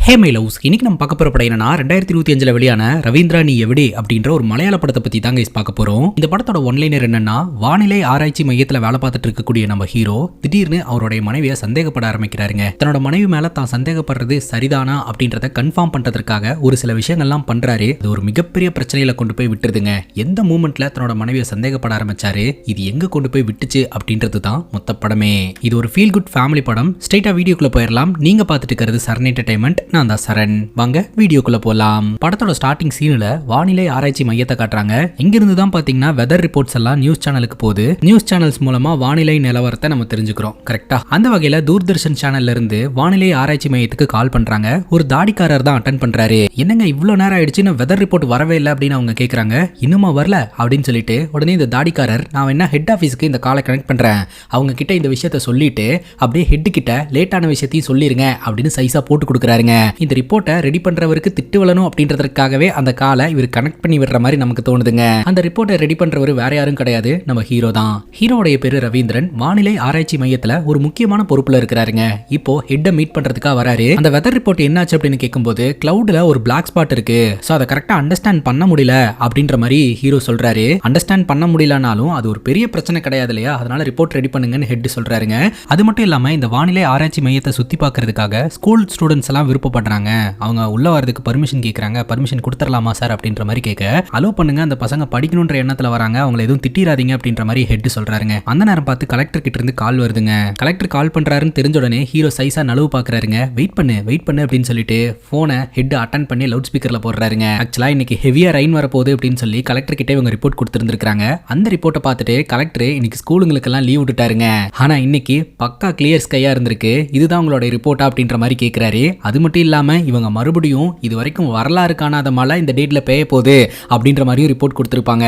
Hey my loves, இன்னைக்கு நம்ம பார்க்க போற படம் என்னன்னா 2025 வெளியான ரவீந்திரா நீ எவிடே அப்படின்ற ஒரு மலையாள படத்தை பத்தி தாங்க பார்க்க போறோம். இந்த படத்தோட ஒன்லைனர் என்னன்னா, வானிலை ஆராய்ச்சி மையத்துல வேலை பார்த்துட்டு இருக்கக்கூடிய நம்ம ஹீரோ திடீர்னு அவருடைய மனைவியை சந்தேகப்பட ஆரம்பிக்கிறாருங்க. தன்னோட மனைவி மேல தான் சந்தேகப்படுறது சரிதானா அப்படின்றத கன்ஃபார்ம் பண்றதுக்காக ஒரு சில விஷயங்கள்லாம் பண்றாரு. அது ஒரு மிகப்பெரிய பிரச்சனையில கொண்டு போய் விட்டுருதுங்க. எந்த மூமெண்ட்ல தன்னோட மனைவியை சந்தேகப்பட ஆரம்பிச்சாரு, இது எங்க கொண்டு போய் விட்டுச்சு அப்படின்றது தான் மொத்த படமே. இது ஒரு ஃபீல் குட் ஃபேமிலி படம். ஸ்ட்ரைட்டா வீடியோக்குள்ள போயிடலாம். நீங்க பார்த்துட்டு இருக்கிறது சரண் என்டர்டைன்மெண்ட். நான் தான் சரண். வாங்க வீடியோக்குள்ள போலாம். படத்தோட ஸ்டார்டிங் சீன்ல வானிலை ஆராய்ச்சி மையத்தை காட்டுறாங்க. இங்க இருந்து தான் பாத்தீங்கன்னா வெதர் ரிப்போர்ட்ஸ் எல்லாம் நியூஸ் சேனலுக்கு போகுது. நியூஸ் சேனல்ஸ் மூலமா வானிலை நிலவரத்தை நம்ம தெரிஞ்சுக்கிறோம். கரெக்டா? அந்த வகையில தூர்தர்ஷன் சேனல்ல இருந்து வானிலை ஆராய்ச்சி மையத்துக்கு கால் பண்றாங்க. ஒரு தாடிக்காரர் தான் அட்டென்ட் பண்றாரு. என்னங்க இவ்வளவு நேரம் ஆயிடுச்சுன்னு வெதர் ரிப்போர்ட் வரவே இல்லை அப்படின்னு அவங்க கேக்குறாங்க. இன்னுமா வரல அப்படின்னு சொல்லிட்டு உடனே இந்த தாடிக்காரர், நான் என்ன ஹெட் ஆபீஸ்க்கு இந்த காலை கனெக்ட் பண்றேன், அவங்க கிட்ட இந்த விஷயத்த சொல்லிட்டு அப்படியே ஹெட் கிட்ட லேட்டான விஷயத்தையும் சொல்லிருங்க அப்படின்னு சைஸா போட்டு கொடுக்குறாருங்க. இந்த ரிப்போர்ட்டை ரெடி பண்றவருக்கு திட்டு விழணும் அப்படின்றதுக்காகவே அந்த காலை இவர் கனெக்ட் பண்ணி விடுற மாதிரி நமக்கு தோணுதுங்க. அந்த ரிப்போர்ட்டை ரெடி பண்றவர் வேற யாரும் கிடையாது, நம்ம ஹீரோ தான். ஹீரோடைய பேரு ரவீந்திரன். வானிலை ஆராய்ச்சி மையத்துல ஒரு முக்கியமான பொறுப்புல இருக்கிறாருங்க. இப்போ ஹெட்டை மீட் பண்றதுக்காக வராரு. அந்த வெதர் ரிப்போர்ட் என்னாச்சு அப்படின்னு கேட்கும்போது, கிளவுட்ல ஒரு பிளாக் ஸ்பாட் இருக்கு, சோ அதை கரெக்டா அண்டர்ஸ்டாண்ட் பண்ண முடியல அப்படின்ற மாதிரி ஹீரோ சொல்றாரு. அண்டர்ஸ்டாண்ட் பண்ண முடியலனாலும் அது ஒரு பெரிய பிரச்சனை கிடையாது இல்லையா, அதனால ரிப்போர்ட் ரெடி பண்ணுங்கன்னு ஹெட் சொல்றாருங்க. அது மட்டும் இல்லாம இந்த வானிலை ஆராய்ச்சி மையத்தை சுத்தி பார்க்கறதுக்காக ஸ்கூல் ஸ்டூடெண்ட்ஸ் எல்லாம் விருப்பப்படுறாங்க. அவங்க உள்ள வரதுக்கு பர்மிஷன் கேட்கறாங்க. பர்மிஷன் கொடுத்துடலாமா சார் அப்படின்ற மாதிரி கேட்க, அலோ பண்ணுங்க, அந்த பசங்க படிக்கணும்ன்ற எண்ணத்துல வராங்க, அவங்களை எதுவும் திட்டிராதீங்க அப்படின்ற மாதிரி ஹெட் சொல்றாருங்க. அந்த நேரம் பார்த்து கலெக்டர் கிட்ட இருந்து கால் வருதுங்க. கலெக்டர் கால் பண்றாருன்னு தெரிஞ்ச உடனே ஹீரோ சைஸா நழுவு பாக்குறாருங்க. வெயிட் பண்ணு அப்படின்னு சொல்லிட்டு போனை ஹெட் அட்டன் பண்ணி லவுட் ஸ்பீக்கர்ல போடுறாருங்க. ஆக்சுவலா இன்னைக்கு ஹெவியா ரெயின் வரப்போகுது அப்படின்னு சொல்லி கலெக்டர் கிட்ட இவங்க ரிப்போர்ட் கொடுத்திருந்திருக்காங்க. அந்த ரிப்போர்ட்டை பார்த்துட்டு கலெக்டர் இன்னைக்கு ஸ்கூலுங்களுக்கு எல்லாம் லீவ் விட்டுட்டாருங்க. ஆனா இன்னைக்கு பக்கா கிளியர் ஸ்கையா இருந்திருக்கு, இதுதான் உங்களோட ரிப்போர்ட்டா அப்படின்ற மாதிரி கேட்கிறாரு. அது மட்டும் இல்லாம இவங்க மறுபடியும் இது வரைக்கும் வரலாறு காணாத மழை இந்த டேட்ல பெய்ய போகுது அப்படின்ற மாதிரியும் ரிப்போர்ட் கொடுத்திருப்பாங்க.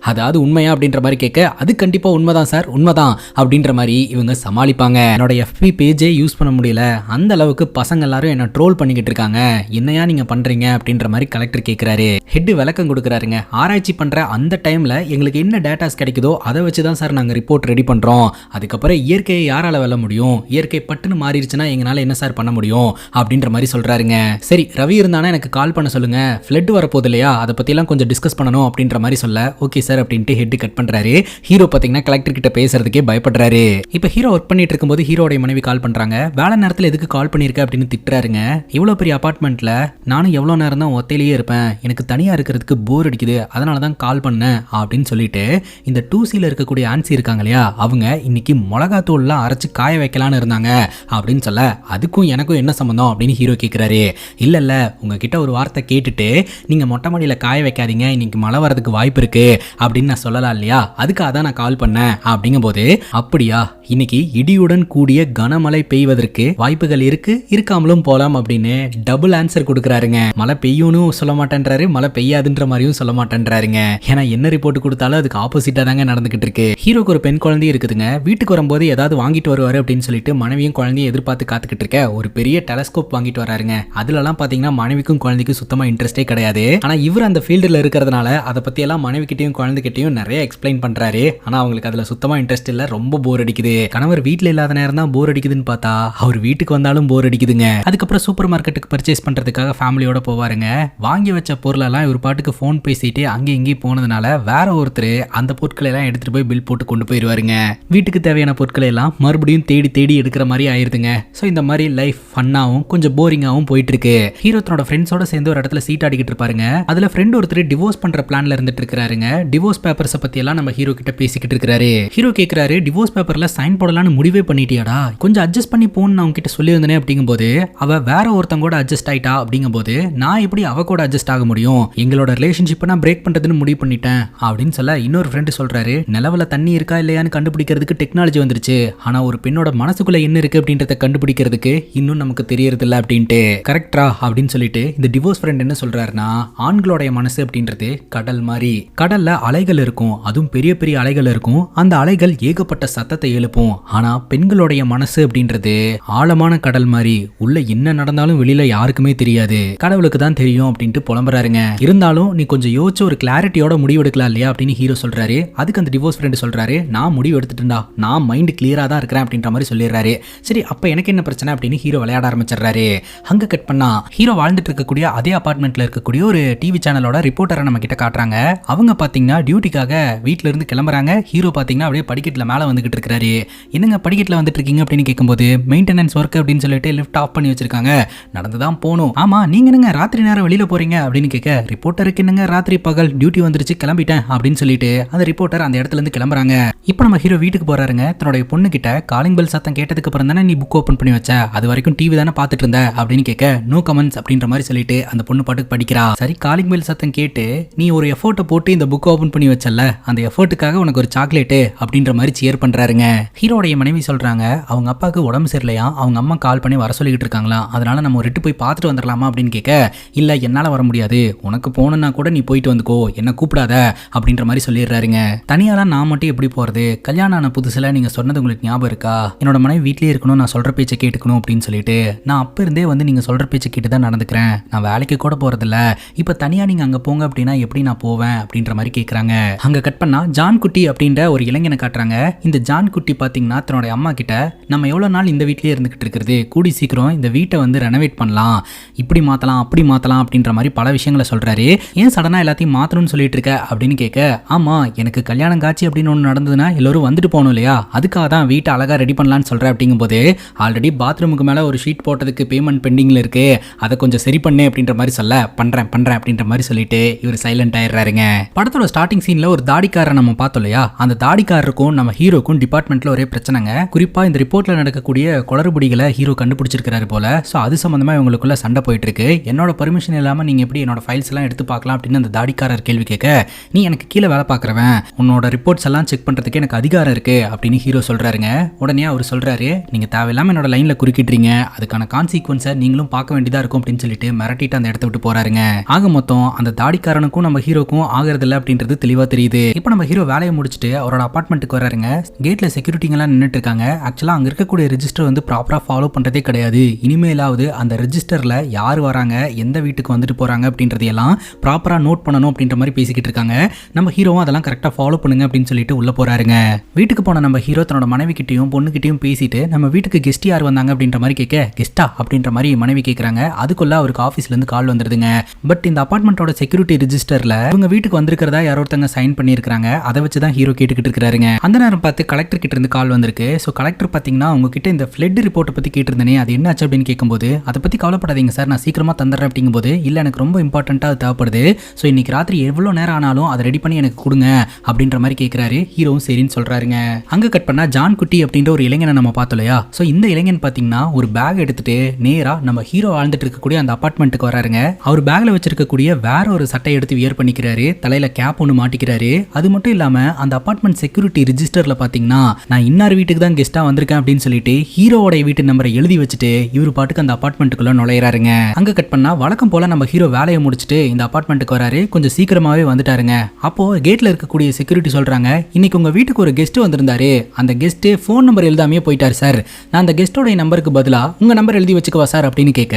அதாவது உண்மையா அப்படின்ற மாதிரி கேட்க, அது கண்டிப்பா உண்மைதான் சார், உண்மைதான் அப்படின்ற மாதிரி இவங்க சமாளிப்பாங்க. என்னோட FB பேஜே யூஸ் பண்ண முடியல, அந்த அளவுக்கு பசங்க எல்லாரும் என்ன ட்ரோல் பண்ணிக்கிட்டு இருக்காங்க, என்னையா நீங்க பண்றீங்க அப்படின்ற மாதிரி கலெக்டர் கேட்கிறாரு. ஹெட் விளக்கம் கொடுக்குறாருங்க. ஆராய்ச்சி பண்ற அந்த டைம்ல எங்களுக்கு என்ன டேட்டாஸ் கிடைக்குதோ அதை வச்சுதான் சார் நாங்க ரிப்போர்ட் ரெடி பண்றோம். அதுக்கப்புறம் இயற்கையை யாரால வெல்ல முடியும், இயற்கை பட்டுன்னு மாறிடுச்சுன்னா எங்களால என்ன சார் பண்ண முடியும் அப்படின்ற மாதிரி சொல்றாருங்க. சரி ரவி இருந்தானா எனக்கு கால் பண்ண சொல்லுங்க, ஃப்ளட் வரப்போகுது இல்லையா, அதை பத்திலாம் கொஞ்சம் டிஸ்கஸ் பண்ணணும் அப்படின்ற மாதிரி சொல்ல, ஓகே சார் அப்படின்ட்டு ஹெட் கட் பண்றாரு. ஹீரோ பாத்தீங்கன்னா கலெக்டர் கிட்ட பேசுறதுக்கே பயப்படுறாரு. இப்ப ஹீரோ ஒர்க் பண்ணிட்டு இருக்கும்போது ஹீரோடைய மனைவி கால் பண்றாங்க. வேலை நேரத்துல எதுக்கு கால் பண்ணிருக்க அப்படின்னு திட்டுறாருங்க. இவ்வளவு பெரிய அபார்ட்மெண்ட்ல நானும் எவ்வளவு நேரம் தான் ஒத்தையிலேயே இருப்பேன், எனக்கு தனியா இருக்கிறதுக்கு போர் அடிக்குது, அதனாலதான் கால் பண்ணேன் அப்படின்னு சொல்லிட்டு இந்த 2Cல இருக்கக்கூடிய ஆன்சி இருக்காங்க இல்லையா, அவங்க இன்னைக்கு மிளகாத்தூள்லாம் அரைச்சு காய வைக்கலான்னு இருந்தாங்க அப்படின்னு சொல்ல, அதுக்கும் எனக்கும் என்ன சம்பந்தம் அப்படின்னு ஹீரோ கேட்கிறாரு. இல்ல உங்ககிட்ட ஒரு வார்த்தை கேட்டுட்டு நீங்க மொட்டை மாடியில காய வைக்காதீங்க, இன்னைக்கு மழை வரதுக்கு வாய்ப்பு இருக்கு அப்படின்னு நான் சொல்லலாம் இல்லையா, அதுக்காக தான் நான் கால் பண்ணேன் அப்படிங்கும் போது, அப்படியா இன்னைக்கு இடியுடன் கூடிய கனமழை பெய்வதற்கு வாய்ப்புகள் இருக்கு, இருக்காமலும் போலாம் அப்படின்னு டபுள் ஆன்சர் கொடுக்குறாருங்க. மழை பெய்யும்னு சொல்ல மாட்டேன்றாரு, மழை பெய்யாதுன்ற மாதிரியும் சொல்ல மாட்டேன்றாருங்க. ஏன்னா என்ன ரிப்போர்ட் கொடுத்தாலும் அதுக்கு ஆப்போசிட்டா தாங்க நடந்துகிட்டு இருக்கு. ஹீரோக்கு ஒரு பெண் குழந்தையும் இருக்குதுங்க. வீட்டுக்கு வரும்போது ஏதாவது வாங்கிட்டு வருவாரு அப்படின்னு சொல்லிட்டு மனைவியும் குழந்தையும் எதிர்பார்த்து காத்துக்கிட்டு இருக்க ஒரு பெரிய டெலஸ்கோப் வாங்கிட்டு வராருங்க. அதுலலாம் பாத்தீங்கன்னா மனைவிக்கும் குழந்தைக்கும் சுத்தமா இன்ட்ரெஸ்டே கிடையாது. ஆனா இவர் அந்த ஃபீல்டுல இருக்கிறதுனால அதை பத்தி எல்லாம் மனைவி கிட்டையும் குழந்தைகிட்டையும் நிறைய எக்ஸ்பிளைன் பண்றாரு. ஆனா அவங்களுக்கு அதுல சுத்தமா இன்ட்ரெஸ்ட் இல்ல, ரொம்ப போர் அடிக்குது. கணவர் வீட்டுல இல்லாத நேரம் தான் போர் அடிக்குதுன்னு பார்த்தா அவர் வீட்டுக்கு வந்தாலும் போர் அடிக்குதுங்க. அதுக்கப்புறம் சூப்பர் மார்க்கெட்டுக்கு பர்ச்சேஸ் பண்றதுக்காக ஃபேமிலியோட போவாருங்க. வாங்கி வச்ச பொருளெல்லாம் இவர் பாட்டுக்கு போன் பேசிட்டு அங்கே இங்கேயும் போனதுனால வேற ஒருத்தர் அந்த பொருட்களை எல்லாம் எடுத்துட்டு போய் பில் போட்டு கொண்டு போயிருவாருங்க. வீட்டுக்கு தேவையான பொருட்களை எல்லாம் மறுபடியும் தேடி தேடி எடுக்கிற மாதிரி ஆயிருதுங்க. ஸோ இந்த மாதிரி லைஃப் ஃபன்னாவும் கொஞ்சம் போரிங்காவும் போயிட்டு இருக்கு. ஹீரோ தன்னோட ஃப்ரெண்ட்ஸோட சேர்ந்து ஒரு இடத்துல சீட் ஆடிக்கிட்டு இருப்பாருங்க. அதுல ஃப்ரெண்ட் ஒருத்தர் டிவோர்ஸ் பண்ற பிளான்ல இருந்துட்டு இருக்காருங்க. டிவோர்ஸ் பேப்பர்ஸ் பத்தி எல்லாம் நம்ம ஹீரோ கிட்ட பேசிக்கிட்டு இருக்காரு. ஹீரோ கேக்குறாரு, டிவோர்ஸ் பேப்பர்ல சைன் போடலாம்னு முடிவே பண்ணிட்டியாடா, கொஞ்சம் அட்ஜஸ்ட் பண்ணி போன்னு நான் உங்ககிட்ட சொல்லியிருந்தேனே அப்படிங்கும்போது, அவ வேற ஒருத்தங்க கூட அட்ஜஸ்ட் ஆயிட்டா அப்படிங்கும்போது நான் எப்படி அவ கூட அட்ஜஸ்ட் ஆக முடியும், எங்களோட ரிலேஷன்ஷிப்பை நான் பிரேக் பண்றதுன்னு முடிவு பண்ணிட்டேன் அப்படின்னு சொல்ல, இன்னொரு ஃப்ரெண்ட் சொல்றாரு, நிலவுல தண்ணி இருக்கா இல்லையான்னு கண்டுபிடிக்கிறதுக்கு டெக்னாலஜி வந்துருச்சு, ஆனா ஒரு பெண்ணோட மனசுக்குள்ள என்ன இருக்கு அப்படின்றத கண்டுபிடிக்கிறதுக்கு இன்னும் நமக்கு தெரியறது இல்ல அப்படின்ட்டு. கரெக்டா அப்படின்னு சொல்லிட்டு இந்த டிவோர்ஸ் ஃப்ரெண்ட் என்ன சொல்றாருன்னா, ஆண்களோட மனசு அப்படின்றது கடல் மாதிரி, கடல்ல அலைகள் இருக்கும், அதுவும் பெரிய பெரிய அலைகள் இருக்கும், அந்த அலைகள் ஏகப்பட்ட சத்தத்தை எழுப்பும். ஆனா பெண்களுடைய மனசு அப்படின்றது ஆழமான கடல் மாதிரி, உள்ள என்ன நடந்தாலும் வெளியில யாருக்குமே தெரியாது, கடவுளுக்கு தான் தெரியும் அப்படின்ட்டு புலம்புறாருங்க. இருந்தாலும் நீ கொஞ்சம் யோசிச்சு ஒரு கிளாரிட்டியோட முடிவு எடுக்கலாம் இல்லையா அப்படின்னு ஹீரோ சொல்றாரு. அதுக்கு அந்த டிவோர்ஸ் ஃப்ரெண்ட் சொல்றாரு, நான் முடிவு எடுத்துட்டேன்டா, நான் மைண்ட் கிளியரா தான் இருக்கிறேன் அப்படின்ற மாதிரி சொல்லிடுறாரு. சரி அப்ப எனக்கு என்ன பிரச்சனை அப்படின்னு ஹீரோ விளையாட ஆரம்பிச்சிடுறாரு. அங்க கட் பண்ணா ஹீரோ வாழ்ந்துட்டு இருக்கக்கூடிய அதே அபார்ட்மெண்ட்ல இருக்கக்கூடிய ஒரு டிவி சேனலோட ரிப்போர்ட்டரை நம்ம கிட்ட காட்டுறாங்க. அவங்க பாத்தீங்கன்னா டியூட்டிக்காக வீட்ல இருந்து கிளம்புறாங்க. ஹீரோ பாத்தீங்கன்னா அப்படியே படிக்கட்டுல மேல வந்துகிட்டு இருக்காரு. என்னங்க படிக்கட்டுல வந்துட்டு இருக்கீங்க அப்படின்னு கேட்கும்போது மெயின்டெனன்ஸ் ஒர்க் அப்படின்னு சொல்லிட்டு லிஃப்ட் ஆஃப் பண்ணி வச்சிருக்காங்க, நடந்துதான் போகணும். ஆமா நீங்க என்னங்க ராத்திரி நேரம் வெளியில போறீங்க அப்படின்னு கேட்க, ரிப்போர்ட்டருக்கு என்னங்க ராத்திரி பகல், டியூட்டி வந்துருச்சு கிளம்பிட்டேன் அப்படின்னு சொல்லிட்டு அந்த ரிப்போர்ட்டர் அந்த இடத்துல இருந்து கிளம்புறாங்க. இப்போ நம்ம ஹீரோ வீட்டுக்கு போறாருங்க. தன்னுடைய பொண்ணு கிட்ட காலிங் பெல் சத்தம் கேட்டதுக்கு அப்புறம் தானே நீ புக் ஓபன் பண்ணி வச்ச, அது வரைக்கும் டிவி தானே பாத்துட்டு இருந்த அப்படின்னு கேட்க, நோ கமெண்ட்ஸ் அப்படின்ற மாதிரி சொல்லிட்டு அந்த பொண்ணு பாட்டுக்கு படிக்கிறா. சரி காலிங் பெல் சத்தம் கேட்டு நீ ஒரு எஃபோர்ட்டை போட்டு இந்த புக் ஓபன் பண்ணி வச்சல, அந்த எஃபோர்ட்டுக்காக உனக்கு ஒரு சாக்லேட் அப்படின்ற மாதிரி சியர் பண்றாருங்க. ஹீரோடைய மனைவி சொல்றாங்க அவங்க அப்பாவுக்கு உடம்பு சரியில்லையா, அவங்க அம்மா கால் பண்ணி வர சொல்லிட்டு இருக்காங்களா, அதனால நம்ம ஒரு போய் பார்த்துட்டு வந்துடலாமா அப்படின்னு கேட்க, இல்ல என்னால வர முடியாது, உனக்கு போகணும்னா கூட நீ போயிட்டு வந்துக்கோ, என்ன கூப்பிடாத அப்படின்ற மாதிரி சொல்லிடுறாருங்க. தனியாலாம் நான் மட்டும் எப்படி போறது, கல்யாணம் ஆன புதுசுல நீங்க சொன்னது உங்களுக்கு ஞாபகம் இருக்கா, என்னோட மனைவி வீட்லயே இருக்கணும், நான் சொல்ற பேச்சை கேட்டுக்கணும் அப்படின்னு சொல்லிட்டு நான் அப்ப இருந்தே வந்து நீங்க சொல்ற பேச்சை கேட்டு தான் நடந்துக்கிறேன், நான் வேலைக்கு கூட போறதில்ல, இப்ப தனியா நீங்க அங்க போங்க அப்படின்னா எப்படி நான் போவேன் அப்படின்ற மாதிரி கேட்கறாங்க. அங்க கட் பண்ணா ஜான் குட்டி அப்படின்ற ஒரு இளைஞனை காட்டுறாங்க. இந்த ஜான் குட்டி பாத்தீங்கன்னா தன்னோட அம்மா கிட்ட நம்ம எவ்வளவு நாள் இந்த வீட்லயே இருந்துகிட்டு இருக்கிறது, கூடி சீக்கிரம் இந்த வீட்டை வந்து ரெனோவேட் பண்ணலாம், இப்படி மாத்தலாம் அப்படி மாத்தலாம் அப்படின்ற மாதிரி பல விஷயங்களை சொல்றாரு. ஏன் சடனா எல்லாத்தையும் மாத்தணும்னு சொல்லிட்டு இருக்க அப்படின்னு கேட்க, ஆமா எனக்கு கல்யாணம் காட்சி அப்படின்னு ஒன்று நடந்ததுன்னா எல்லாரும் வந்துட்டு போகணும் இல்லையா, அதுக்காக தான் வீட்டை அழகா ரெடி பண்ணலான்னு சொல்றேன் அப்படிங்கும் போது, ஆல்ரெடி பாத்ரூமுக்கு மேல ஒரு ஷீட் போட்டதுக்கு பேமெண்ட் பெண்டிங்ல இருக்கு, அதை கொஞ்சம் சரி பண்ணு அப்படின்ற மாதிரி சொல்ல, பண்றேன் அப்படின்ற மாதிரி சொல்லிட்டு இவர் சைலண்ட் ஆயிடுறாருங்க. படத்தோட ஸ்டார்டிங் சீன்ல ஒரு தாடிக்காரரை நம்ம பார்த்தோம் இல்லையா, அந்த தாடிக்காரருக்கும் நம்ம ஹீரோக்கும் டிபார்ட்மெண்ட்ல ஒரே பிரச்சனைங்க. குறிப்பா இந்த ரிப்போர்ட்ல நடக்கக்கூடிய குளறுபடிகளை ஹீரோ கண்டுபிடிச்சிருக்காரு போல. சோ அது சம்பந்தமா இவங்களுக்குள்ள சண்டை போயிட்டு இருக்கு. என்னோட பர்மிஷன் இல்லாம நீங்க எப்படி என்னோட ஃபைல்ஸ் எல்லாம் எடுத்து பார்க்கலாம் அப்படின்னு அந்த தாடிக்காரர் கேள்வி கேட்க, நீ எனக்கு கீழே வேலை பார்க்கறவன், உன்னோட ரிப்போர்ட்ஸ் எல்லாம் செக் பண்றதுக்கு எனக்கு அதிகாரம் இருக்கு அப்படின்னு ஹீரோ சொல்றாருங்க. உடனே அவர் சொல்றாரு, நீங்க தேவையில்லாம என்னோட லைன்ல குறுக்கிடுறீங்க, அதுக்கான கான்சிக்வன்ஸை நீங்களும் பார்க்க வேண்டியதா இருக்கும் அப்படின்னு சொல்லிட்டு மிரட்டிட்டு அந்த இடத்த விட்டு போறாருங்க. ஆக மொத்தம் அந்த தாடிக்காரனுக்கும் நம்ம ஹீரோக்கும் ஆகிறது இல்லை அப்படின்றது தெளிவா தெரியுது. இப்போ நம்ம ஹீரோ வேலையை முடிச்சுட்டு அவரோட அபார்ட்மெண்ட்டுக்கு வராருங்க. கேட்ல செக்யூரிட்டிங்க எல்லாம் நின்னுட்டு இருக்காங்க. ஆக்சுவலா அங்க இருக்கக்கூடிய ரெஜிஸ்டர் வந்து ப்ராப்பரா ஃபாலோ பண்றதே கிடையாது. இனிமேலாவது அந்த ரெஜிஸ்டர்ல யார் வராங்க, எந்த வீட்டுக்கு வந்துட்டு போறாங்க அப்படின்றதையெல்லாம் ப்ராப்பரா நோட் பண்ணணும் அப்படின்ற மாதிரி பேசிக்கிட்டு இருக்காங்க. நம்ம ஹீரோவும் அதெல்லாம் கரெக்டா ஃபாலோ பண்ணுங்க அப்படின்னு சொல்லிட்டு உள்ள போறாருங்க. வீட்டுக்கு போன நம்ம ஹீரோ தன்னோட மனைவி கிட்டையும் பொண்ணு கிட்டையும் பேசிட்டு நம்ம வீட்டுக்கு கெஸ்ட் யார் வந்தாங்க அப்படின்ற மாதிரி கேட்க, கெஸ்டா அப்படின்ற மாதிரி மனைவி கேட்கறாங்க. அதுக்குள்ள அவருக்கு ஆபீஸ்ல இருந்து கால் வந்துருதுங்க. பட் இந்த அபார்ட்மெண்டோட செக்யூரிட்டி ரெஜிஸ்டர்ல இவங்க வீட்டுக்கு வந்திருக்கிறதா யாரோ ஒருத்தங்க சைன் பண்ணியிருக்காங்க. அதை வச்சுதான் ஹீரோ கேட்டுக்கிட்டு இருக்காருங்க. அந்த நேரம் பார்த்து கலெக்டர் கிட்ட இருந்து கால் வந்திருக்கு. ஸோ கலெக்டர் பார்த்தீங்கன்னா உங்ககிட்ட இந்த ஃப்ளட் ரிப்போர்ட்டை பற்றி கேட்டிருந்தேனே, அது என்னாச்சு அப்படின்னு கேட்கும்போது, அதை பற்றி கவலைப்படாதீங்க சார், நான் சீக்கிரமாக தந்துடுறேன் அப்படிங்கும்போது, இல்லை எனக்கு ரொம்ப இம்பார்ட்டண்ட்டாக அது தேவைப்படுது, ஸோ இன்னைக்கு ராத்திரி எவ்வளோ நேரம் ஆனாலும் அதை ரெடி பண்ணி எனக்கு கொடுங்க அப்படின்ற மாதிரி கேட்குறாரு. ஹீரோவும் சரின்னு சொல்கிறாருங்க. அங்கே கட் பண்ணால் ஜான் குட்டி அப்படின்ற ஒரு இளைஞனை நம்ம பார்த்தோம் இல்லையா, ஸோ இந்த இளைஞன் பார்த்தீங்கன்னா ஒரு பேக் எடுத்துட்டு நேராக நம்ம ஹீரோ வாழ்ந்துட்டு இருக்கக்கூடிய அந்த அபார்ட்மெண்ட்டுக்கு வராருங்க. அவர் பேக்கில் வச்சிருக்கக்கூடிய வேற ஒரு சட்டை எடுத்து வியர் பண்ணிக்கிறாரு, தலையில் கேப் ஒன்று மாட்டிக்கிறாரு. அது மட்டும் இல்லாமல் அந்த அபார்ட்மெண்ட் செக்யூரிட்டி ரிஜிஸ்டரில் பார்த்தீங்கன்னா நான் இன்னார் வீட்டுக்கு தான் கெஸ்ட்டாக வந்திருக்கேன் அப்படின்னு சொல்லிட்டு ஹீரோவோட வீட்டு நம்பரை எழுதி வச்சுட்டு இவர் பாட்டுக்கு அந்த அபார்ட்மெண்ட்டுக்குள்ள நுழையிறாருங்க. அங்க கட் பண்ணா வழக்கம் போல நம்ம ஹீரோ வேலையை முடிச்சுட்டு இந்த அபார்ட்மெண்ட்டுக்கு வராரு. கொஞ்சம் சீக்கிரமாவே வந்துட்டாருங்க. அப்போ கேட்ல இருக்கக்கூடிய செக்யூரிட்டி சொல்றாங்க, இன்னைக்கு உங்க வீட்டுக்கு ஒரு கெஸ்ட் வந்திருந்தாரு, அந்த கெஸ்ட் ஃபோன் நம்பர் எழுதாமே போயிட்டாரு சார், நான் அந்த கெஸ்டோட நம்பருக்கு பதிலா உங்க நம்பர் எழுதி வச்சுக்கவா சார் அப்படின்னு கேட்க,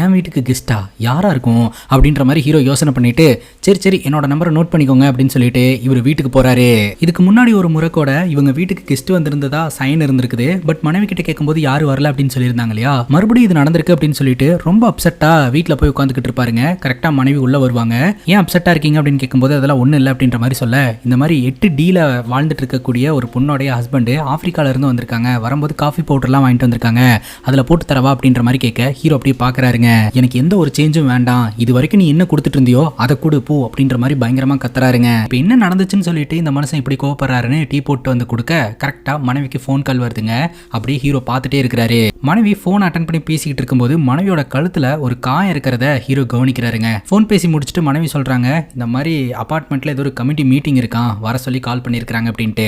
என் வீட்டுக்கு கெஸ்டா யாரா இருக்கும் அப்படின்ற மாதிரி ஹீரோ யோசனை பண்ணிட்டு, சரி என்னோட நம்பரை நோட் பண்ணிக்கோங்க அப்படின்னு சொல்லிட்டு இவர் வீட்டுக்கு போறாரு. இதுக்கு முன்னாடி ஒரு முறை கூட இவங்க வீட்டுக்கு கெஸ்ட் வந்திருந்ததா சைன் இருந்திருக்குது. பட் மனைவி கிட்ட கேட்கும்போது யாரும் வரல அப்படின்னு சொல்லியிருந்தாங்க இல்லையா, மறுபடியும் இது நடந்திருக்கு அப்படின்னு சொல்லிட்டு ரொம்ப அப்செட்டா வீட்டில் போய் உட்காந்துக்கிட்டு இருப்பாருங்க. கரெக்டா மனைவி உள்ள வருவாங்க. ஏன் அப்செட்டா இருக்கீங்க அப்படின்னு கேட்கும்போது அதெல்லாம் ஒன்றும் இல்லை அப்படின்ற மாதிரி சொல்ல, இந்த மாதிரி 8D வாழ்ந்துட்டு இருக்கக்கூடிய ஒரு பொண்ணோடைய ஹஸ்பண்ட் ஆப்பிரிக்கால இருந்து வந்திருக்காங்க, வரும்போது காஃபி பவுடர்லாம் வாங்கிட்டு வந்திருக்காங்க, அதில் போட்டு தரவா அப்படின்ற மாதிரி கேட்க ஹீரோ அப்படியே பார்க்குறாருங்க. எனக்கு எந்த ஒரு சேஞ்சும் வேண்டாம், இது வரைக்கும் நீ என்ன கொடுத்துட்டு இருந்தியோ அதை கொடு போ அப்படின்ற மாதிரி பயங்கரமா கத்துறாருங்க. இப்போ என்ன நடந்துச்சுன்னு சொல்லிட்டு இந்த மனுஷன் இப்படி கோவப்படுறாருன்னு டீ போட்டு வந்து கொடுக்க கரெக்டா மனைவிக்கு ஃபோன் கால் வருதுங்க. அப்படியே ஹீரோ பார்த்துட்டே இருக்கிறாரு. மனைவி ஃபோன் அட்டன் பண்ணி பேசிக்கிட்டு இருக்கும்போது மனைவியோட கழுத்துல ஒரு காயம் இருக்கிறத ஹீரோ கவனிக்கிறாருங்க. ஃபோன் பேசி முடிச்சுட்டு மனைவி சொல்றாங்க, இந்த மாதிரி அபார்ட்மெண்ட்ல ஏதோ ஒரு கமிட்டி மீட்டிங் இருக்கான், வர சொல்லி கால் பண்ணியிருக்காங்க அப்படின்ட்டு.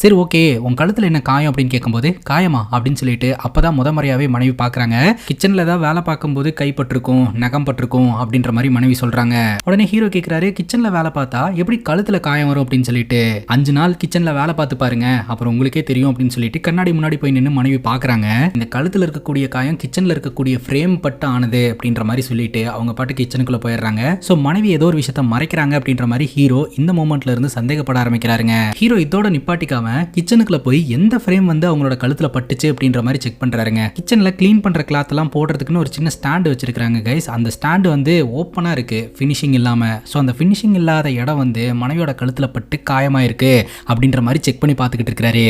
சரி ஓகே, உன் கழுத்துல என்ன காயம் அப்படின்னு கேட்கும்போது, காயமா அப்படின்னு சொல்லிட்டு அப்பதான் முறையாவே மனைவி பார்க்கறாங்க. கிச்சன்ல ஏதாவது வேலை பார்க்கும்போது கைப்பட்டிருக்கும், நகம் பட்டிருக்கும் அப்படின்ற மாதிரி மனைவி சொல்றாங்க. உடனே ஹீரோ கேட்கிறாரு, கிச்சன்ல வேலை பார்த்தா எப்படி கழுத்துல காயம் வரும் அப்படின்னு சொல்லிட்டு, 5 நாள் கிச்சன்ல வேலை பார்த்து பாருங்க, அப்புறம் உங்களுக்கே தெரியும் அப்படின்னு சொல்லிட்டு கண்ணாடி முன்னாடி போய் நின்று மனைவி பார்க்கறாங்க. இந்த கழுத்துல இருக்கக்கூடிய காயம் கிச்சன்ல இருக்கக்கூடிய ஃப்ரேம் பட்டு ஆனது அப்படின்ற மாதிரி சொல்லிட்டு அவங்க பாட்டு கிச்சனுக்குள்ள போயிடுறாங்க. சோ மனைவி ஏதோ ஒரு விஷயத்த மறைக்கிறாங்க அப்படின்ற மாதிரி ஹீரோ இந்த மொமெண்ட்ல இருந்து சந்தேகப்பட ஆரம்பிக்கிறாருங்க. ஹீரோ இதோட நிப்பாட்டிக்காம கிச்சனுக்குள்ள போய் எந்த ஃப்ரேம் வந்து அவங்களோட கழுத்துல பட்டுச்சு அப்படின்ற மாதிரி செக் பண்றாருங்க. கிச்சன்ல கிளீன் பண்ற கிளாத் எல்லாம் போடுறதுக்குன்னு ஒரு சின்ன ஸ்டாண்டு வச்சிருக்காங்க கைஸ். அந்த ஸ்டாண்டு வந்து ஓப்பனா இருக்கு, ஃபினிஷிங் இல்லாம. ஸோ அந்த ஃபினிஷிங் இல்லாத இடம் வந்து மனைவியோட கழுத்துல பட்டு காயமாயிருக்கு அப்படின்ற மாதிரி செக் பண்ணி பார்த்துக்கிட்டு இருக்காரு.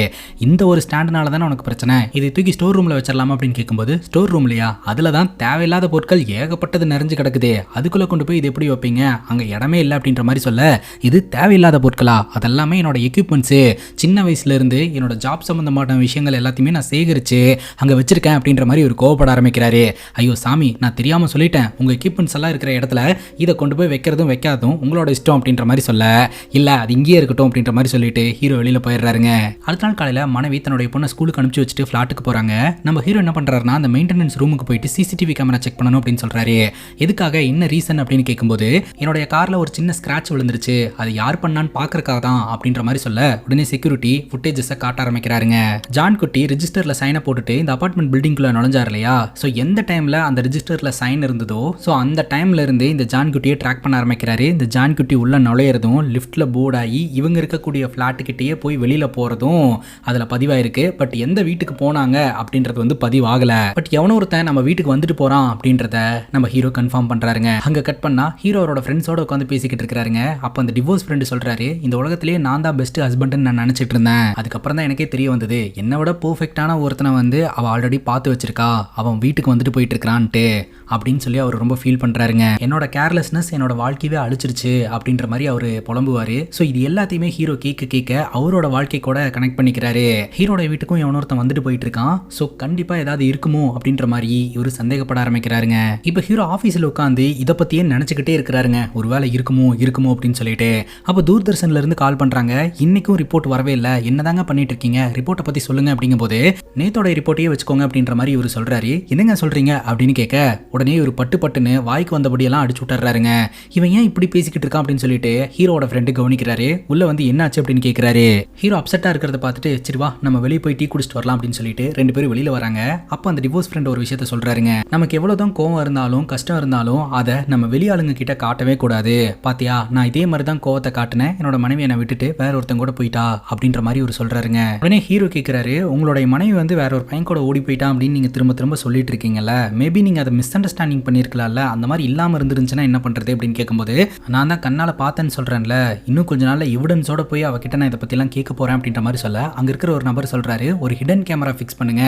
இந்த ஒரு ஸ்டாண்டுனால தானே உனக்கு பிரச்சனை, இதை தூக்கி ஸ்டோர் ரூம்ல வச்சிடலாமா அப்படின்னு கேட்கும்போது, ஸ்டோர் ரூம்லையா, அதுல தான் தேவையில்லாத பொருட்கள் ஏகப்பட்டது நிறைஞ்சு கிடக்குது, அதுக்குள்ள கொண்டு போய் இது எப்படி வைப்பீங்க, அங்க இடமே இல்லை அப்படின்ற மாதிரி சொல்ல, இது தேவையில்லாத பொருட்களா, அதெல்லாமே என்னோட எக்யூப்மெண்ட்ஸு, சின்ன வயசுல இருந்து என்னோட ஜாப் சம்பந்தமான விஷயங்கள் எல்லாத்தையுமே நான் சேகரிச்சு அங்க வச்சிருக்கேன் அப்படின்ற மாதிரி ஒரு கோவப்பட ஆரம்பிக்கிறாரு. ஐயோ சாமி, நான் தெரியாம சொல்லிட்டேன், உங்க எக்யூப்மெண்ட்ஸ் எல்லாம் இருக்கிற இடத்துல இதை கொண்டு போய் வைக்கிறதும் வைக்காதும் உங்களோட இஷ்டம் அப்படின்ற மாதிரி சொல்ல, இல்ல அது இங்கேயே இருக்கட்டும் அப்படின்ற மாதிரி சொல்லிட்டு ஹீரோ வெளியில போயிடுறாருங்க. அடுத்த நாள் காலையில மனைவி தன்னுடைய பொண்ணை ஸ்கூலுக்கு அனுப்பிச்சு வச்சுட்டு ஃபிளாட்டுக்கு போறாங்க. நம்ம ஹீரோ என்ன பண்றாருன்னா, அந்த மெயின்டெனன்ஸ் ரூமுக்கு போயிட்டு சிசிடிவி கேமரா செக் பண்ணணும் அப்படின்னு சொல்றாரு. எதுக்காக, என்ன ரீசன் அப்படின்னு கேட்கும்போது, என்னுடைய கார்ல ஒரு சின்ன ஸ்கிராட்ச் விழுந்துருச்சு, அது யார் பண்ணான்னு பாக்குறதுக்காக தான் அப்படின்ற மாதிரி சொல்ல, உடனே செக்யூரிட்டி ஃபுட்டேஜஸ் காட்ட ஆரம்பிக்கிறாருங்க. ஜான் குட்டி ரிஜிஸ்டர்ல சைனை போட்டுட்டு இந்த அபார்ட்மெண்ட் பில்டிங்குள்ள நுழைஞ்சார் இல்லையா, ஸோ எந்த டைம்ல அந்த ரிஜிஸ்டர்ல சைன் இருந்ததோ ஸோ அந்த டைம்ல இருந்து இந்த ஜான் குட்டியை ட்ராக் பண்ண ஆரம்பிக்கிறாரு. இந்த ஜான் குட்டி உள்ள நுழையிறதும் லிஃப்ட்ல போர்ட் ஆகி இவங்க இருக்கக்கூடிய ஃபிளாட்டு கிட்டேயே போய் வெளியில போறதும் அதுல பதிவாயிருக்கு. பட் எந்த வீட்டுக்கு போனாங்க அப்படின்றது வந்து பதிவாகல. பட் எவனோ ஒருத்தன் நம்ம வீட்டுக்கு வந்துட்டு போறான் அப்படின்றத நம்ம ஹீரோ கன்ஃபார்ம் பண்றாருங்க. அங்க கட் பண்ணா ஹீரோ அவரோட ஃப்ரெண்ட்ஸோட உட்காந்து பேசிக்கிட்டு இருக்காருங்க. அப்ப அந்த டிவோர்ஸ் ஃப்ரெண்ட் சொல்றாரு, இந்த உலகத்திலேயே நான் தான் பெஸ்ட் ஹஸ்பண்ட்னு நான் நினைச்சிட்டு இருந்தேன், அதுக்கப்புறம் தான் எனக்கே தெரிய வந்தது, என்னை விட பெர்ஃபெக்டான ஒருத்தனை வந்து அவ ஆல்ரெடி பார்த்து வச்சிருக்கா, அவன் வீட்டுக்கு வந்துட்டு போயிட்டு இருக்கிறான்ட்டு அப்படின்னு சொல்லி அவர் ரொம்ப ஃபீல் பண்றாருங்க. என்னோட கேர்லெஸ்னஸ் என்னோட வாழ்க்கையவே அழிச்சிருச்சு அப்படின்ற மாதிரி அவர் புலம்புவாரு. ஸோ இது எல்லாத்தையுமே ஹீரோ கேட்க அவரோட வாழ்க்கை கூட கனெக்ட் பண்ணிக்கிறாரு. ஹீரோட வீட்டுக்கும் எவனொருத்தன் வந்துட்டு போயிட்டு இருக்கான், ஸோ கண்டிப்பா ஏதாவது இருக்குமோ அப்படின்ற மாதிரி இவர் சந்தேகப்பட ஆரம்பிக்கிறாருங்க. இப்போ ஹீரோ ஆஃபீஸில் உட்காந்து இதை பத்தியே நினைச்சுக்கிட்டே இருக்கிறாருங்க, ஒருவேளை இருக்குமோ அப்படின்னு சொல்லிட்டு. அப்போ தூர்தர்ஷன்ல இருந்து கால் பண்றாங்க, இன்னைக்கும் ரிப்போர்ட் வரவே இல்லை, என்னதாங்க பண்ணிட்டு இருக்கீங்க, ரிப்போர்ட்டை பத்தி சொல்லுங்க அப்படிங்கும் போது, நேத்தோட ரிப்போர்ட்டையே வச்சுக்கோங்க அப்படின்ற மாதிரி இவர் சொல்றாரு. என்னங்க சொல்றீங்க அப்படின்னு கேட்க, உடனே இவர் பட்டுன்னு வாய்க்கு வந்தபடியெல்லாம் அடிச்சு விட்டுறாருங்க. இவன் ஏன் இப்படி பேசிக்கிட்டு இருக்கான் அப்படின்னு சொல்லிட்டு ஹீரோட ஃப்ரெண்டு கவனிக்கிறாரு. உள்ள வந்து என்னாச்சு அப்படின்னு கேட்கிறாரு. ஹீரோ அப்செட்டா இருக்கிறத பார்த்துட்டு, சரி வா நம்ம வெளியே போய் டீ குடிச்சிட்டு வரலாம் அப்படின்னு சொல்லிட்டு ரெண்டு பேரும் வெளியில வராங்க. அப்போ அந்த டிவோர்ஸ் ஃப்ரெண்ட் ஒரு விஷயத்த சொல்றாருங்க, நமக்கு எவ்வளவுதான் கோவம் இருந்தாலும் கஷ்டம் இருந்தாலும் அதை நம்ம வெளியாளுங்க கிட்ட காட்டவே கூடாது, பாத்தியா நான் இதே மாதிரி தான் கோவத்தை காட்டினேன், என்னோட மனைவி என்னை விட்டுட்டு வேற ஒருத்தங்க கூட போயிட்டா அப்படின்ற மாதிரி ஒரு சொல்றாருங்க. உடனே ஹீரோ கேட்கிறாரு, உங்களுடைய மனைவி வந்து வேற ஒரு பையன் கூட ஓடி போயிட்டா அப்படின்னு நீங்க திரும்ப சொல்லிட்டு இருக்கீங்கல்ல, மேபி நீங்க அதை மிஸ் அண்டர்ஸ்டாண்டிங் பண்ணிருக்கலாம்ல, அந்த மாதிரி இல்லாம இருந்துருந்துச்சுன்னா என்ன பண்றது அப்படின்னு கேட்கும்போது, நான் தான் கண்ணால பார்த்தேன்னு சொல்றேன்ல, இன்னும் கொஞ்ச நாள்ல எவிடன்ஸோட போய் அவகிட்ட நான் இதை பத்திலாம் கேட்க போறேன் அப்படின்ற மாதிரி சொல்ல, அங்க இருக்கிற ஒரு நபர் சொல்றாரு, ஒரு ஹிடன் கேமரா ஃபிக்ஸ் பண்ணுங்க,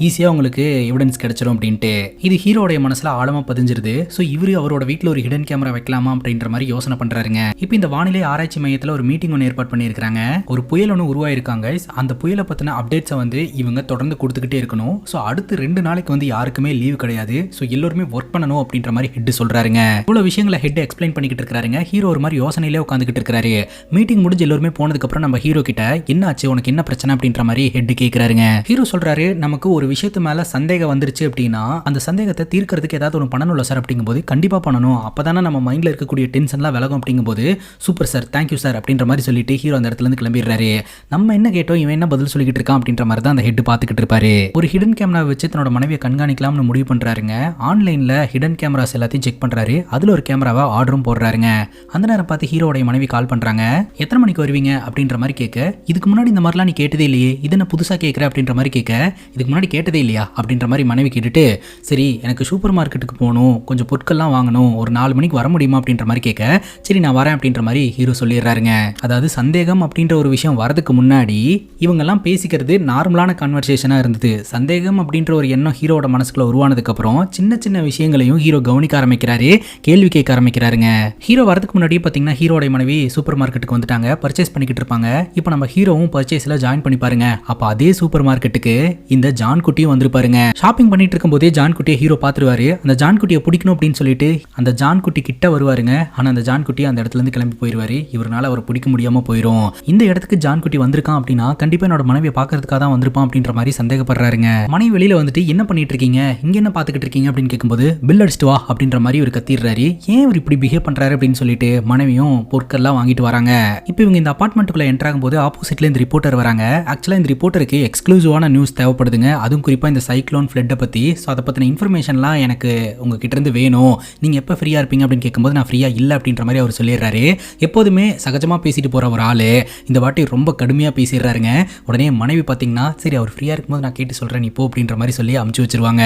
ஈஸியா உங்களுக்கு எவிடன்ஸ் கிடைச்சிடும் அப்படின்ட்டு. இது ஹீரோடைய மனசுல ஆழமா பதிஞ்சிருது. ஸோ இவரு அவரோட வீட்டில் ஒரு ஹிடன் கேமரா வைக்கலாமா அப்படின்ற மாதிரி யோசனை பண்றாருங்க. இப்போ இந்த வானிலை ஆராய்ச்சி மையத்தில் ஒரு மீட்டிங் ஒன்று ஏற்பாடு பண்ணியிருக்காங்க. ஒரு புயல் ஒன்று உருவாயிருக்காங்க. அந்த புயலை பத்தின அப்டேட்ஸை வந்து இவங்க தொடர்ந்து கொடுத்துக்கிட்டே இருக்கணும். ஸோ அடுத்து 2 நாளைக்கு வந்து யாருக்குமே லீவ் கிடையாது. ஸோ எல்லாருமே ஒர்க் பண்ணணும் அப்படின்ற மாதிரி ஹெட் சொல்றாருங்க. இவ்வளவு விஷயங்களை ஹெட் எக்ஸ்பிளைன் பண்ணிக்கிட்டு இருக்காருங்க. ஹீரோ ஒரு மாதிரி யோசனையிலே உட்காந்துக்கிட்டு இருக்காரு. மீட்டிங் முடிஞ்சு எல்லாருமே போனதுக்கு அப்புறம் நம்ம ஹீரோ கிட்ட என்ன ஆச்சு, உனக்கு என்ன பிரச்சனை அப்படின்ற மாதிரி ஹெட் கேட்கிறாருங்க. ஹீரோ சொல்றாரு, நமக்கு ஒரு விஷயத்து மேல சந்தேகம் வந்துருச்சு அப்படின்னா அந்த சந்தேகத்தை தீர்க்கிறதுக்கு ஏதாவது ஒன்று பண்ணணும்ல சார் அப்படிங்கும்போது, கண்டிப்பா பண்ணணும், அப்பதானே நம்ம மைண்ட்ல இருக்கக்கூடிய டென்ஷன்லாம் விலகும் அப்படிங்கும்போது, சூப்பர் சார் தேங்க்யூ சார் அப்படின்ற மாதிரி சொல்லிட்டு ஹீரோ அந்த இடத்துல இருந்து கிளம்பிடுறாரு. நம்ம என்ன கேட்டோம், இவன் என்ன பதில் சொல்லிக்கிட்டு இருக்கான் அப்படின்ற மாதிரி தான் அந்த ஹெட் பார்த்துக்கிட்டு இருப்பாரு. ஒரு ஹிடன் கேமரா வச்சு தன்னோட மனைவியை கண்காணிக்கலாம்னு முடிவு பண்றாருங்க. ஆன்லைன்ல ஹிடன் கேமராஸ் எல்லாத்தையும் செக் பண்றாரு. அதுல ஒரு கேமராவை ஆர்டரும் போடுறாருங்க. அந்த நேரம் பார்த்து ஹீரோடைய மனைவி கால் பண்றாங்க. எத்தனை மணிக்கு வருவீங்க அப்படின்ற மாதிரி கேட்க, இதுக்கு முன்னாடி இந்த மாதிரிலாம் நீ கேட்டதே இல்லையே, இது என்ன புதுசா கேட்கற அப்படின்ற மாதிரி கேட்க, இதுக்கு முன்னாடி கேட்டதே இல்லையா அப்படின்ற மாதிரி மனைவி கேட்டுட்டு, சரி எனக்கு சூப்பர் மார்க்கெட்டுக்கு போகணும், கொஞ்சம் பொருட்கள்லாம் வாங்கணும், ஒரு 4 மணிக்கு வர முடியுமா அப்படின்ற மாதிரி கேட்க, சரி நான் வரேன் அப்படின்ற மாதிரி ஹீரோ சொல்லிடுறாருங்க. அதாவது சந்தேகம் அப்படின்ற ஒரு விஷயம் வரதுக்கு முன்னாடி இவங்கெல்லாம் பேசிக்கிறது நார்மலான கான்வர்சேஷனா இருந்தது. சந்தேகம் அப்படின்ற ஒரு எண்ணம் ஹீரோட மனசுக்குள்ள உருவானதுக்கு அப்புறம் சின்ன சின்ன விஷயங்களையும் ஹீரோ கவனிக்க ஆரம்பிக்கிறாரு, கேள்வி கேட்க ஆரம்பிக்கிறாருங்க. ஹீரோ வரதுக்கு முன்னாடி பாத்தீங்கன்னா ஹீரோட மனைவி சூப்பர் மார்க்கெட்டுக்கு வந்துட்டாங்க, பர்ச்சேஸ் பண்ணிக்கிட்டு இருப்பாங்க. இப்போ நம்ம ஹீரோவும் பர்ச்சேஸ்ல ஜாயின் பண்ணி பாருங்க. அப்ப அதே சூப்பர் மார்க்கெட்டுக்கு இந்த ஜான் குட்டியும் வந்திருப்பாருங்க. ஷாப்பிங் பண்ணிட்டு இருக்கும் போதே ஜான் குட்டியை ஹீரோ பாத்துருவாரு. அந்த ஜான் குட்டியை பிடிக்கணும் அப்படின்னு சொல்லிட்டு அந்த ஜான் குட்டி கிட்ட வருவாருங்க. ஆனா அந்த ஜான் குட்டி அந்த இடத்துல இருந்து கிளம்பி போயிருவாரு. இவரால அவரை பிடிக்க முடியாம போயிடும். இந்த இடத்துக்கு ஜான் குட்டி வந்திருக்கான் அப்படின்னா கண்டிப்பா என்னோட மனைவியை பாக்குறதுக்காக தான் வந்திருப்பான் அப்படின்ற மாதிரி சந்தேகப்படுறாருங்க. மனைவி வெளியில வந்துட்டு என்ன பண்ணிட்டு இருக்கீங்க, இங்க என்ன பாத்துக்கிட்டு இருக்கீங்க அப்படின்னு கேட்கும்போது, பில் அடிச்சுட்டு வா அப்படின்ற மாதிரி இவர் கத்திடுறாரு. ஏன் இவர் இப்படி பிஹேவ் பண்றாரு அப்படின்னு சொல்லிட்டு மனைவியும் பொருட்கள்லாம் வாங்கிட்டு வராங்க. இப்போ இவங்க இந்த அபார்ட்மெண்ட்டுக்குள்ள என்டர் ஆகும்போது ஆப்போசிட்ல இந்த ரிப்போர்ட்டர் வராங்க. ஆக்சுவலா இந்த ரிப்போர்ட்டருக்கு எக்ஸ்க்ளூசிவான நியூஸ் தேவைப்படுதுங்க, அதுவும் குறிப்பா இந்த சைக்ளோன் ஃப்ளட்டை பத்தி. ஸோ அதை பத்தின இன்ஃபர்மேஷன்லாம் எனக்கு உங்ககிட்ட இருந்து வேணும், நீங்க எப்போ ஃப்ரீயா இருப்பீங்க அப்படின்னு கேட்கும்போது, நான் ஃப்ரீயா இல்லை அப்படின்ற மாதிரி அவர் சொல்லிடுறாரு. எப்போதுமே சகஜமா பேசிட்டு போற ஒரு ஆளு இந்த வாட்டி ரொம்ப கடுமையா பேசிடுறாருங்க. உடனே மனைவி பாத்தீங்கன்னா, சரி அவர் ஃப்ரீயா இருக்கும்போது நான் கேட்டு சொல்றேன் நீ போ அப்படின்ற மாதிரி சொல்லி அமுச்சு வச்சிருவாங்க.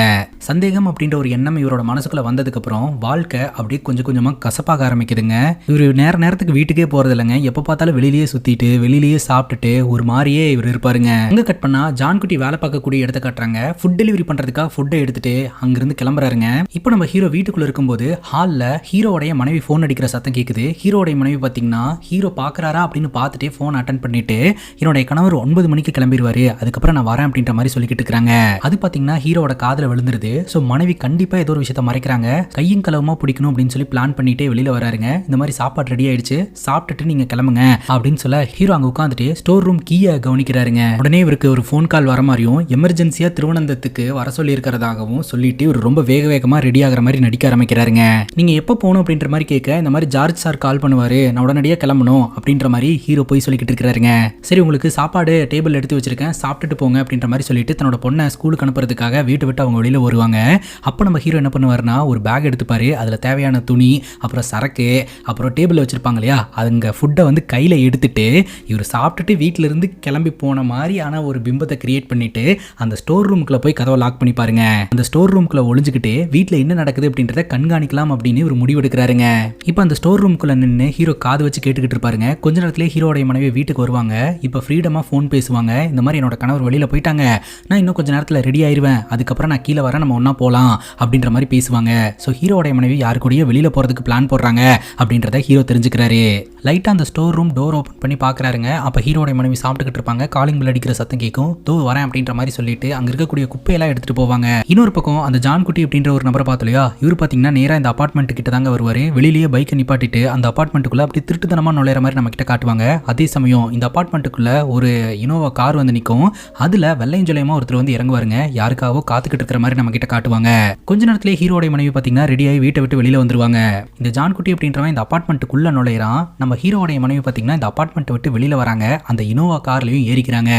சந்தேகம் அப்படின்ற ஒரு எண்ணம் இவரோட மனசுக்குள்ள வந்ததுக்கு அப்புறம் வாழ்க்கை அப்படியே கொஞ்சம் கொஞ்சமா கசப்பாக ஆரம்பிக்குதுங்க. இவர் நேரத்துக்கு வீட்டுக்கே போறது இல்லைங்க. எப்ப பார்த்தாலும் வெளியிலேயே சுத்திட்டு வெளியிலேயே சாப்பிட்டுட்டு ஒரு மாதிரியே இவர் இருப்பாருங்க. அங்க கட் பண்ணா ஜான்குட்டி வேலை பார்க்கக்கூடிய இடத்த காட்டுறாங்க. ஃபுட் டெலிவரி பண்றதுக்காக ஃபுட்டை எடுத்துட்டு அங்கிருந்து கிளம்புறாருங்க. இப்போ நம்ம ஹீரோ வீட்டுக்குள்ள இருக்கும்போது ஹால்ல ஹீரோடைய மனைவி போன் அடிக்கிற சத்தம் கேக்குது. ஹீரோடைய மனைவி பாத்தீங்கன்னா ஹீரோ பாக்குறாரா அப்படின்னு பார்த்துட்டு போன் அட்டன் பண்ணிட்டு என்னுடைய கணவர் 9 மணிக்கு கிளம்பிடுவாரு, அதுக்கப்புறம் நான் வரேன் அப்படின்ற மாதிரி சொல்லிக்கிட்டு இருக்காங்க. அது பாத்தீங்கன்னா ஹீரோட காதுல விழுந்துருது. சோ மனைவி கண்டிப்பா ஏதோ ஒரு விஷயத்த மறைக்கிறாங்க. கையும் களவுமா பிடிக்கணும் அப்படின்னு சொல்லி பிளான் பண்ணிட்டே வெளியில வராருங்க. இந்த மாதிரி சாப்பாடு ரெடி ஆயிடுச்சு, சாப்பிட்டுட்டு நீங்க கிளம்புங்க அப்படின்னு சொல்ல ஹீரோ அங்க உட்காந்துட்டு ஸ்டோர் ரூம் கீயை கவனிக்கிறாருங்க. உடனே இவருக்கு ஒரு போன் கால் வர மாதிரியும் எமர்ஜென்சியா திருவனந்தத்துக்கு வர சொல்லி இருக்கிறதாகவும் சொல்லிட்டு இவர் ரொம்ப வேகமா ரெடி ஆகிற மாதிரி நடிக்க ஆரம்பிக்கிறாருங்க. நீங்க எப்ப போகணும் அப்படின்ற மாதிரி கேட்க இந்த மாதிரி ஜார்ஜ் சார் கால் பண்ணுவாரு, நான் உடனடியாக கிளம்பணும் அப்படின்ற மாதிரி ஹீரோ போய் சொல்லிக்கிட்டு இருக்கிறாருங்க. சரி உங்களுக்கு சாப்பாடு டேபிள் எடுத்து வச்சிருக்கேன், சாப்பிட்டுட்டு போங்க அப்படின்ற மாதிரி சொல்லிட்டு தன்னோட பொண்ணை ஸ்கூலுக்கு அனுப்புறதுக்காக வீட்டை விட்டு அவங்க வெளியில வருவாங்க. அப்போ நம்ம ஹீரோ என்ன பண்ணுவாருன்னா ஒரு பேக் எடுத்துப்பாரு. அதுல தேவையான துணி, அப்புறம் சரக்கு, அப்புறம் டேபிள் வச்சிருப்பாங்க இல்லையா, அதுங்க ஃபுட்டை வந்து கையில எடுத்துட்டு இவர் சாப்பிட்டுட்டு வீட்டுல இருந்து கிளம்பி போன மாதிரியான ஒரு பிம்பத்தை கிரியேட் பண்ணிட்டு அந்த ஸ்டோர் ரூமுக்குள்ள போய் கதவை லாக் பண்ணி பாருங்க. அந்த ஸ்டோர் ரூமுக்குள்ள ஒளிஞ்சுக்கிட்டு வீட்டுல என்ன நடக்குது அப்படின்றத கண்காணிக்கலாம் அப்படின்னு ஒரு முடிவு எடுக்கிறாருங்க. இப்போ அந்த ஸ்டோர் ரூமுக்குள்ள நின்று ஹீரோ காது வச்சு கேட்டுக்கிட்டு இருப்பாருங்க. கொஞ்ச நேரத்திலே ஹீரோடைய மனைவி வீட்டுக்கு வருவாங்க. இப்போ ஃப்ரீடமா ஃபோன் பேசுவாங்க. இந்த மாதிரி என்னோட கணவர் வெளியில போயிட்டாங்க, நான் இன்னும் கொஞ்ச நேரத்தில் ரெடி ஆயிருவேன், அதுக்கப்புறம் நான் கீழே வரேன், நம்ம ஒன்னா போலாம் அப்படின்ற மாதிரி பேசுவாங்க. ஸோ ஹீரோடைய மனைவி யாரு கூடயோ வெளியில போறதுக்கு பிளான் போடுறாங்க அப்படின்றத ஹீரோ தெரிஞ்சுக்கிறாரு. லைட்டா அந்த ஸ்டோர் ரூம் டோர் ஓப்பன் பண்ணி பாக்குறாருங்க. அப்ப ஹீரோடைய மனைவி சாப்பிட்டுக்கிட்டு இருப்பாங்க. காலிங் பெல் அடிக்கிற சத்தம் கேட்கும். தோ வரேன் அப்படின்ற மாதிரி சொல்லிட்டு அங்க இருக்கக்கூடிய குப்பையெல்லாம் எடுத்துட்டு போவாங்க. இன்னொரு பக்கம் அந்த ஜான்குட்டி அப்படின்ற ஒரு நபரை பார்த்தலையா, இவர் பாத்தீங்கன்னா நேரா இந்த அபார்ட்மெண்ட் கிட்ட தாங்க வருவாரு. வெளியிலேயே பைக்கை நிப்பாட்டிட்டு அந்த அபார்ட்மெண்ட்டுக்குள்ள அப்படி திருட்டுத்தனமா நுழையிற மாதிரி நம்ம கிட்ட காட்டுவாங்க. அதே சமயம் இந்த அபார்ட்மெண்ட்டுக்குள்ள ஒரு இனோவா கார் வந்து நிற்கும். அதுல வெள்ளையும் ஜொலையுமா ஒருத்தர் வந்து இறங்குவாருங்க. யாருக்காவோ காத்துக்கிட்டு இருக்கிற மாதிரி நம்ம கிட்ட காட்டுவாங்க. கொஞ்ச நேரத்திலே ஹீரோடைய மனைவி பாத்தீங்கன்னா ரெடியாகி வீட்டை விட்டு வெளியில வந்துருவாங்க. இந்த ஜான்குட்டி அப்படின்றவன் இந்த அபார்ட்மெண்ட்டுக்குள்ள நுழையிறான். நம்ம ஹீரோடைய மனைவி பாத்தீங்கன்னா இந்த அபார்ட்மெண்ட்டை விட்டு வெளியில வராங்க. அந்த இனோவா கார்லயும் ஏறிக்கிறாங்க.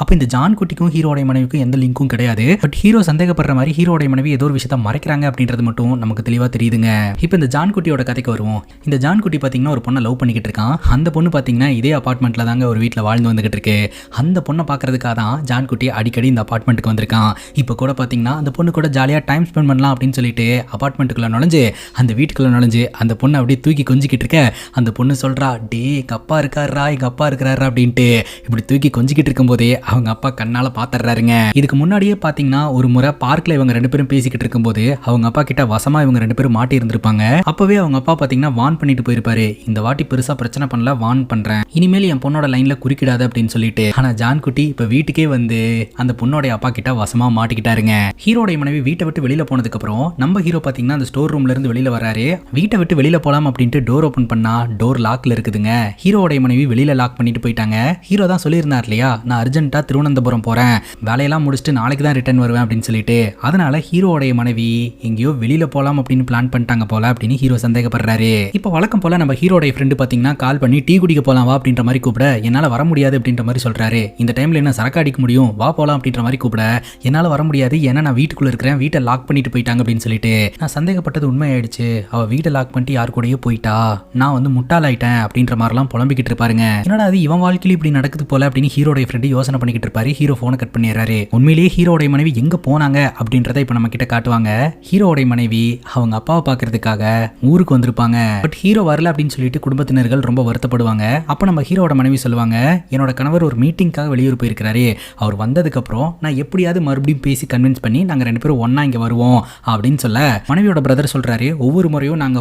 அப்ப இந்த ஜான்குட்டிக்கும் ஹீரோடைய மனைவிக்கும் எந்த லிங்க்கும் கிடையாது. பட் ஹீரோ சந்தேகப்படுற மாதிரி ஹீரோடைய மனைவி ஏதோ ஒரு விஷயத்தை மறைக்கிறாங்க அப்படின்றது மட்டும் நமக்கு தெளிவா தெரியுதுங்க. இப்போ இந்த ஜான்குட்டியோட கதைக்கு வருவோம். இந்த ஜான்குட்டி பாத்தீங்கன்னா ஒரு பொண்ணை லவ் பண்ணிக்கிட்டு இருக்கான். அந்த பொண்ணு பாத்தீங்கன்னா இதே அபார்ட்மெண்ட்ல தாங்க ஒரு வீட்டில் வாழ்ந்து வந்துகிட்டு இருக்கு. அந்த பொண்ணை பாக்குறதுக்காக தான் ஜான்குட்டி அடிக்கடி இந்த அபார்ட்மெண்ட்டுக்கு வந்திருக்கான். இப்போ கூட பாத்தீங்கன்னா அந்த பொண்ணு கூட ஜாலியா டைம் ஸ்பெண்ட் பண்ணலாம் அப்படின்னு சொல்லிட்டு அபார்ட்மெண்ட்டுக்குள்ள நுழைஞ்சு அந்த வீட்டுக்குள்ள நுழைஞ்சு அந்த பொண்ணை அப்படியே தூக்கி கொஞ்சிக்கிட்டு இருக்க. அந்த பொண்ணு சொல்றா, டே எங்க அப்பா இருக்காரா, எங்க அப்பா இருக்கிறாரா அப்படின்ட்டு. இப்படி தூக்கி கொஞ்சிக்கிட்டு இருக்கும் போதே அவங்க அப்பா கண்ணால பாத்துறாருங்க. இதுக்கு முன்னாடியே பாத்தீங்கன்னா ஒரு முறை பார்க்ல இவங்க ரெண்டு பேரும் பேசிக்கிட்டு இருக்கும்போது அவங்க அப்பா கிட்ட வசமா இவங்க ரெண்டு பேரும் மாட்டி இருந்திருப்பாங்க. அப்பவே அவங்க அப்பா பாத்தீங்கன்னா வான் பண்ணிட்டு போயிருப்பாரு, இந்த வாட்டி பெருசா பிரச்சனை பண்ணல, வான் பண்றேன், இனிமேல் என் பொண்ணோட லைன்ல குறுக்கிடாது அப்படின்னு சொல்லிட்டு. ஆனா ஜான்குட்டி இப்ப வீட்டுக்கே வந்து அந்த பொண்ணோட அப்பா கிட்ட வசமா மாட்டிக்கிட்டாருங்க. ஹீரோடைய மனைவி வீட்டை விட்டு வெளியில போனதுக்கு அப்புறம் நம்ம ஹீரோ பாத்தீங்கன்னா அந்த ஸ்டோர் ரூம்ல இருந்து வெளியில வராரு. வீட்டை விட்டு வெளியில போலாம் அப்படின்ட்டு டோர் ஓபன் பண்ணா டோர் லாக்ல இருக்குதுங்க. ஹீரோடைய மனைவி வெளியில லாக் பண்ணிட்டு போயிட்டாங்க. ஹீரோ தான் சொல்லியிருந்தார் இல்லையா, நான் அர்ஜென்ட்டா திருவனந்தபுரம் போறேன், வேலையெல்லாம் முடிச்சுட்டு நாளைக்கு தான் ரிட்டர்ன் வருவேன் அப்படின்னு சொல்லிட்டு. அதனால ஹீரோடைய மனைவி எங்கேயோ வெளியில போலாம் அப்படின்னு பிளான் பண்ணிட்டாங்க போல அப்படின்னு ஹீரோ சந்தேகப்படுறாரு. இப்போ வழக்கம் போல நம்ம ஹீரோடைய ஃப்ரெண்டு பாத்தீங்கன்னா கால் பண்ணி டீ குடிக்க போலாம் வா அப்படின்ற மாதிரி கூப்பிட, என்னால வர முடியாது அப்படின்ற மாதிரி சொல்றாரு. இந்த டைம்ல என்ன சரக்கு அடிக்க முடியும், வா போலாம் அப்படின்ற மாதிரி கூப்பிட, என்னால வர முடியாது ஏன்னா நான் வீட்டுக்குள்ள இருக்கிறேன், வீட்டை லாக் பண்ணிட்டு போயிட்டாங்க அப்படின்னு சொல்லிட்டு. நான் சந்தேகப்பட்டது உண்மையாயிடுச்சு, அவ வீட்டை லாக் பண்ணிட்டு யாரு கூடயே போயிட்டா, நான் வந்து முட்டாளாயிட்டேன் அப்படின்ற மாதிரிலாம் புலம்பிக்கிட்டு இருப்பாருங்க. என்னடா அது இவன் வாழ்க்கையில இப்படி நடக்குது போல அப்படின்னு ஹீரோடைய ஃப்ரெண்டு யோசனை பண்ணிக்கிட்டு இருப்பாரு. ஹீரோ போனை கட் பண்ணிடுறாரு. உண்மையிலேயே ஹீரோடைய மனைவி எங்க போனாங்க அப்படின்றத இப்ப நம்ம கிட்ட காட்டுவாங்க. ஹீரோடைய மனைவி அவங்க அப்பாவை பாக்குறதுக்காக ஊருக்கு வந்திருப்பாங்க. பட் ஹீரோ வரல அப்படின்னு சொல்லிட்டு குடும்பத்தினர்கள் ரொம்ப வருத்தப்படுவாங்க. அப்ப நம்ம ஹீரோட மனைவி சொல்லுவாங்க, என்னோட கணவர் ஒரு மீட்டிங்காக வெளியூர் போயிருக்கிறாரு, அவர் வந்ததுக்கு அப்புறம் நான் எப்படியாவது மறுபடியும் பேசி கன்வின்ஸ் பண்ணி நாங்க ரெண்டு பேரும் ஒன்னா இங்க வருவோம் அப்படின்னு சொல்ல, மனைவியோட பிரதர் சொல்றாரு, ஒவ்வொரு முறையும் நாங்க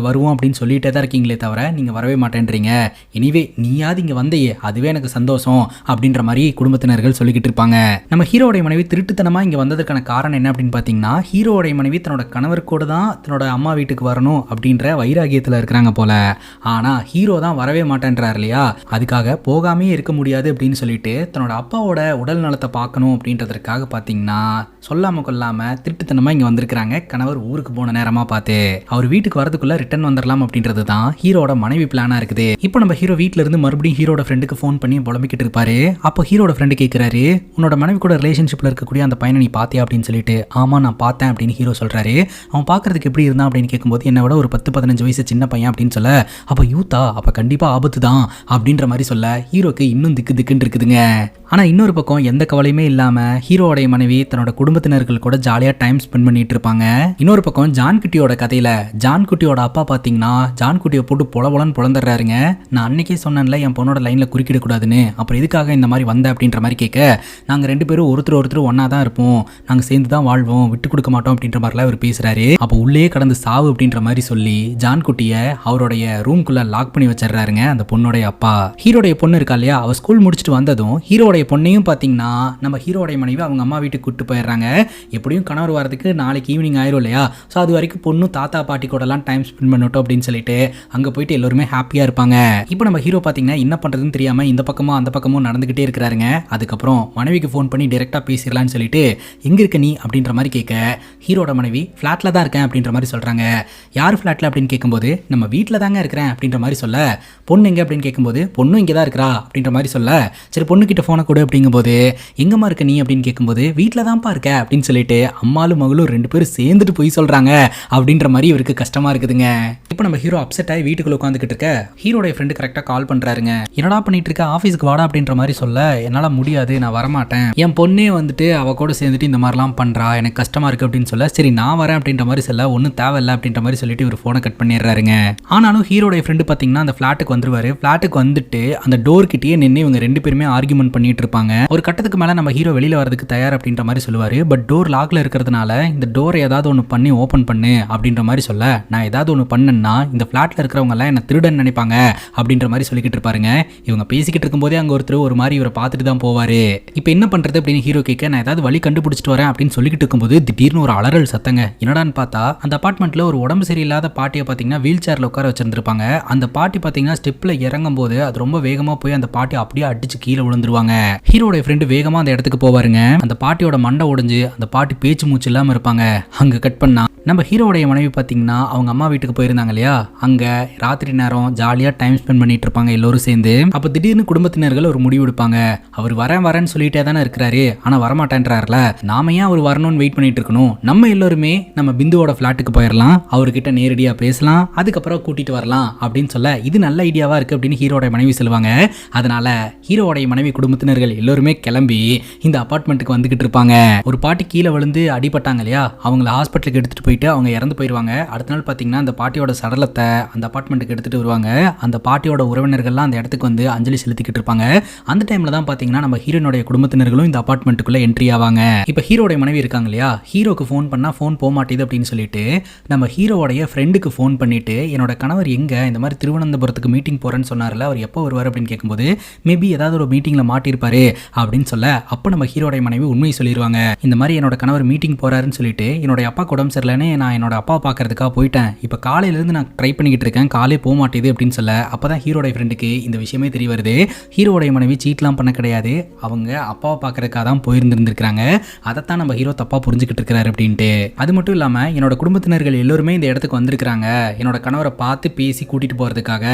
வருவோம் அப்படின்னு சொல்லிட்டே தான் இருக்கீங்களே தவிர நீங்க வரவே மாட்டேன்றீங்க, இனிவே நீயாவது இங்க வந்தையே அதுவே எனக்கு சந்தோஷம் அப்படின்ற மாதிரி குடும்பத்தினர்கள் சொல்லிக்கிட்டு இருப்பாங்க. நம்ம ஹீரோடைய மனைவி திருட்டுத்தனமா இங்க வந்ததற்கான காரணம் என்ன அப்படின்னு பாத்தீங்கன்னா, ஹீரோடைய மனைவி தன்னோட கணவர் கூட தான் தன்னோட அம்மா வீட்டுக்கு வரணும் அப்படின்ற வைராகியத்துல இருக்கிறாங்க போல. ஆனா ஹீரோ தான் வரவே மாட்டேன்றாரு இல்லையா, அதுக்காக போகாமே இருக்க முடியாது அப்படின்னு சொல்லிட்டு தன்னோட அப்பாவோட உடல் நலத்தை பார்க்கணும் அப்படின்றதுக்காக பாத்தீங்கன்னா சொல்லாம கொள்ளாம திருட்டுத்தனமா இங்க வந்திருக்கிறாங்க. கணவர் ஊருக்கு போன நேரமா பார்த்து அவர் வீட்டுக்கு வரதுக்குள்ள ரிட்டர்ன் வந்துடலாம் அப்படின்றது தான் ஹீரோட மனைவி பிளானா இருக்குது. இப்போ நம்ம ஹீரோ வீட்ல இருந்து மறுபடியும் ஹீரோட ஃப்ரெண்டுக்கு ஃபோன் பண்ணி புலம்பிக்கிட்டு இருப்பாரு. அப்போ ஹீரோட ஃப்ரெண்டு கேட்கிறாரு, உன்னோட மனைவி கூட ரிலேஷன்ஷிப்ல இருக்கக்கூடிய அந்த பையனை நீ பாத்தியா அப்படின்னு சொல்லிட்டு. ஆமா நான் பார்த்தேன் அப்படின்னு ஹீரோ சொல்றாரு. அவன் பாக்குறதுக்கு எப்படி இருந்தான் அப்படின்னு கேட்கும்போது என்னை விட ஒரு 10-15 வயசு சின்ன பையன் அப்படின்னு சொல்ல, அப்ப யூத்தா, அப்ப கண்டிப்பா ஆபத்து தான் அப்படின்ற மாதிரி சொல்ல ஹீரோக்கு இன்னும் திக்கு திக்குன்னு இருக்குதுங்க. ஆனா இன்னொரு பக்கம் எந்த கவலையுமே இல்லாம ஹீரோடைய மனைவி தன்னோட குடும்பத்தினர்கள் கூட ஜாலியா டைம் ஸ்பெண்ட் பண்ணிட்டு இருப்பாங்க. இன்னொரு பக்கம் ஜான் குட்டியோட கதையில ஜான் குட்டியோட அப்பா பாத்தீங்கன்னா ஜான் குட்டியை போட்டு பொலபொலன்னு பொழந்துடுறாருங்க. நான் அன்னைக்கே சொன்னேன்ல என் பொண்ணோட லைன்ல குறுக்கிட கூடாதுன்னு, அப்புறம் எதுக்காக இந்த மாதிரி வந்த அப்படின்ற மாதிரி கேட்க, நாங்க 2 பேரும் ஒருத்தர் ஒன்னா தான் இருப்போம், நாங்க சேர்ந்து தான் வாழ்வோம், விட்டு கொடுக்க மாட்டோம் அப்படின்ற மாதிரிலாம் அவர் பேசுறாரு. அப்போ உள்ளே கடந்து சாவு அப்படின்ற மாதிரி சொல்லி ஜான் குட்டியை அவருடைய ரூம்குள்ள லாக் பண்ணி வச்சிடறாருங்க அந்த பொண்ணோடைய அப்பா. ஹீரோடைய பொண்ணு இருக்கா இல்லையா, அவ ஸ்கூல் முடிச்சுட்டு வந்ததும் ஹீரோடைய பொண்ணையும் பாத்தீங்கன்னா நம்ம ஹீரோடைய மனைவி அவங்க அம்மா வீட்டுக்கு கூட்டு போயிடுறாங்க. எப்படியும் கணவர் வரதுக்கு நாளைக்கு ஈவினிங் ஆயிரும் இல்லையா, ஸோ அது வரைக்கும் பொண்ணு தாத்தா பாட்டி கூடலாம் டைம் ஸ்பெண்ட் பண்ணட்டும் அப்படின்னு சொல்லிட்டு அங்க போயிட்டு எல்லாருமே ஹாப்பியா இருப்பாங்க. இப்போ நம்ம ஹீரோ பாத்தீங்கன்னா என்ன பண்றதுன்னு தெரியாம இந்த பக்கமும் அந்த பக்கமும் நடந்துகிட்டே இருக்கிறாருங்க. அதுக்கப்புறம் மனைவிக்கு ஃபோன் பண்ணி டைரக்டா பேசிடலாம்னு சொல்லிட்டு எங்க இருக்க நீ அப்படின்ற மாதிரி கேட்க, ஹீரோட மனைவி ஃபிளாட்ல தான் இருக்கேன் அப்படின்ற மாதிரி சொல்றாங்க. யார் ஃபிளாட்ல அப்படின்னு கேட்கும்போது நம்ம வீட்டில் தாங்க இருக்கிறேன் அப்படின்ற மாதிரி சொல்ல, பொண்ணு எங்க அப்படின்னு கேட்கும்போது பொண்ணு இங்கே தான் இருக்கிறா அப்படின்ற மாதிரி சொல்ல, சரி பொண்ணு கிட்ட போனை கொடு அப்படிங்கும்போது எங்கம்மா இருக்க நீ அப்படின்னு கேட்கும்போது வீட்டில் தான்ப்பா இருக்க அப்படின்னு சொல்லிட்டு அம்மாலும் மகளும் 2 பேரும் சேர்ந்துட்டு போய் சொல்றாங்க அப்படின்ற மாதிரி இவருக்கு கஷ்டமா இருக்குதுங்க. இப்போ நம்ம ஹீரோ அப்செட் ஆகி வீட்டுக்குள்ள உட்காந்துக்கிட்டு இருக்க ஹீரோடைய ஃப்ரெண்டு கரெக்டா கால் பண்றாருங்க. என்னடா பண்ணிட்டு இருக்க, ஆஃபீஸ்க்கு வாடா அப்படின்ற மாதிரி சொல்ல, என்னால முடியாது நான் வரமாட்டேன், என் பொண்ணே வந்துட்டு அவ கூட சேர்ந்துட்டு இந்த மாதிரிலாம் பண்றா, எனக்கு கஷ்டமா இருக்கு அப்படின்னு சொல்ல, சரி நான் வரேன் அப்படின்ற மாதிரி சொல்ல, ஒன்றும் தேவையில்லை அப்படின்ற மாதிரி சொல்லிட்டு இவர் ஃபோனை கட் பண்ணிடுறாருங்க. ஆனாலும் ஹீரோடைய ஃப்ரெண்டு பார்த்தீங்கன்னா அந்த ஃபிளாட்டுக்கு வந்துருவாரு. ஃபிளாட்டுக்கு வந்துட்டு அந்த டோர் கிட்டேயே நின்று இவங்க 2 பேருமே ஆர்கியூமெண்ட் பண்ணிட்டு இருப்பாங்க. ஒரு கட்டத்துக்கு மேல நம்ம ஹீரோ வெளியில வரதுக்கு தயார் அப்படின்ற மாதிரி சொல்லுவாரு. பட் டோர் லாக்ல இருக்கிறதுனால இந்த டோரை ஏதாவது ஒன்று பண்ணி ஓப்பன் பண்ணு அப்படின்ற மாதிரி சொல்ல, நான் ஏதாவது ஒன்று பண்ணேன்னா இந்த ஃபிளாட்ல இருக்கிறவங்க எல்லாம் என்ன திருடன் நினைப்பாங்க அப்படின்ற மாதிரி சொல்லிக்கிட்டு இருப்பாருங்க. இவங்க பேசிக்கிட்டு இருக்கும்போதே அங்க ஒருத்தர் ஒரு மாதிரி இவரை பார்த்துட்டு தான் போவாரு. இப்போ என்ன பண்றது அப்படின்னு ஹீரோ கேட்க, நான் ஏதாவது வழி கண்டுபிடிச்சிட்டு வரேன் அப்படின்னு சொல்லிக்கிட்டு இருக்கும்போது திடீர்னு ஒரு அலறல் சத்தங்க. என்னடான்னு பார்த்தா அந்த அபார்ட்மெண்ட்ல ஒரு உடம்பு சரியில்லாத பாட்டியை பார்த்தீங்கன்னா வீல் சேர்ல உட்கார வச்சிருந்திருப்பாங்க. அந்த பாட்டி பார்த்தீங்கன்னா ஸ்டெப்ல இறங்கும் போது அது ரொம்ப வேகமா போய் அந்த பாட்டி அப்படியே அடிச்சு கீழே விழுந்துருவாங்க. ஹீரோட ஃப்ரெண்டு வேகமா அந்த இடத்துக்கு போவாருங்க. அந்த பாட்டியோட மண்டை உடைஞ்சு அந்த பாட்டி பேச்சு மூச்சு இல்லாம இருப்பாங்க. அங்க கட் பண்ணா நம்ம ஹீரோடைய மனைவி பார்த்தீங்கன்னா அவங்க அம்மா வீட்டுக்கு போயிருந்தாங்க இல்லையா, அங்க ராத்திரி நேரம் ஜாலியா டைம் ஸ்பெண்ட் பண்ணிட்டு இருப்பாங்க எல்லோரும் சேர்ந்து. அப்ப திடீர்னு குடும்பத்தினர்கள் ஒரு முடிவு எடுப்பாங்க. அவர் வரேன்னு சொல்லிட்டே தானே இருக்கிறாரு, ஆனா வரமாட்டேன்றாருல, நாம ஏன் அவர் வரணும்னு வெயிட் பண்ணிட்டு இருக்கணும், நம்ம எல்லோருமே நம்ம பிந்துவோட ஃபிளாட்டுக்கு போயிடலாம், அவர்கிட்ட நேரடியா பேசலாம், அதுக்கப்புறம் கூட்டிட்டு வரலாம் அப்படின்னு சொல்ல, இது நல்ல ஐடியாவா இருக்கு அப்படின்னு ஹீரோடைய மனைவி சொல்லுவாங்க. அதனால ஹீரோடைய மனைவி குடும்பத்தினர்கள் எல்லோருமே கிளம்பி இந்த அபார்ட்மெண்ட்டுக்கு வந்துகிட்டு இருப்பாங்க. ஒரு பாட்டி கீழே விழுந்து அடிபட்டாங்க இல்லையா, அவங்கள ஹாஸ்பிட்டலுக்கு எடுத்துட்டு போயிட்டு அவங்க இறந்து போயிடுவாங்க. அடுத்த நாள் பார்த்தீங்கன்னா அந்த பாட்டியோட சடலத்தை அந்த அபார்ட்மெண்ட்டுக்கு எடுத்துட்டு வருவாங்க. அந்த பாட்டியோட உறவினர்கள்லாம் அந்த இடத்துக்கு வந்து அஞ்சலி செலுத்திக்கிட்டு இருப்பாங்க. அந்த டைம்ல தான் பார்த்தீங்கன்னா நம்ம ஹீரோனுடைய குடும்பத்தினர்களும் இந்த அபார்ட்மெண்ட்டுக்குள்ள என்ட்ரி ஆவாங்க. இப்போ ஹீரோடைய மனைவி இருக்காங்க இல்லையா, ஹீரோக்கு ஃபோன் பண்ணா ஃபோன் போக மாட்டேது அப்படின்னு சொல்லிட்டு நம்ம ஹீரோடைய ஃப்ரெண்டுக்கு ஃபோன் பண்ணிட்டு, என்னோட கணவர் எங்க இந்த மாதிரி திருவனந்தபுரத்துக்கு மீட்டிங் போறேன்னு சொன்னார்ல, அவர் எப்போ வருவார் அப்படின்னு கேட்கும்போது மேபி ஏதாவது ஒரு மீட்டிங்ல மாட்டிருப்பாரு அப்படின்னு சொல்ல, அப்போ நம்ம ஹீரோடைய மனைவி உண்மையை சொல்லிடுவாங்க. இந்த மாதிரி என்னோட கணவர் மீட்டிங் போறாருன்னு சொல்லிட்டு என்னோட அப்பா உடம்பு சரியில்லைன்னு நான் என்னோட அப்பா பார்க்கறதுக்காக போயிட்டேன், இப்போ காலையிலேருந்து நான் ட்ரை பண்ணிக்கிட்டு இருக்கேன், காலே போக மாட்டேது அப்படின்னு சொல்ல, அப்பதான் ஹீரோடைய ஃப்ரெண்டுக்கு இந்த விஷயமே தெரிய வருது. ஹீரோடைய மனைவி சீட்லாம் பண்ண கிடையாது, அவங்க அப்பாவை பார்க்கறதுக்காக தான் போயிருந்துருக்காங்க, அதைத்தான் நம்ம ஹீரோ தப்பா புரிஞ்சுக்கிட்டு இருக்கிறாரு அப்படின்ட்டு. அது மட்டும் இல்லாம என்னோட குடும்பத்தினர்கள் எல்லோருமே இந்த இடத்துக்கு வந்திருக்காங்க என்னோட கணவரை பார்த்து பேசி கூட்டிட்டு போறதுக்காக,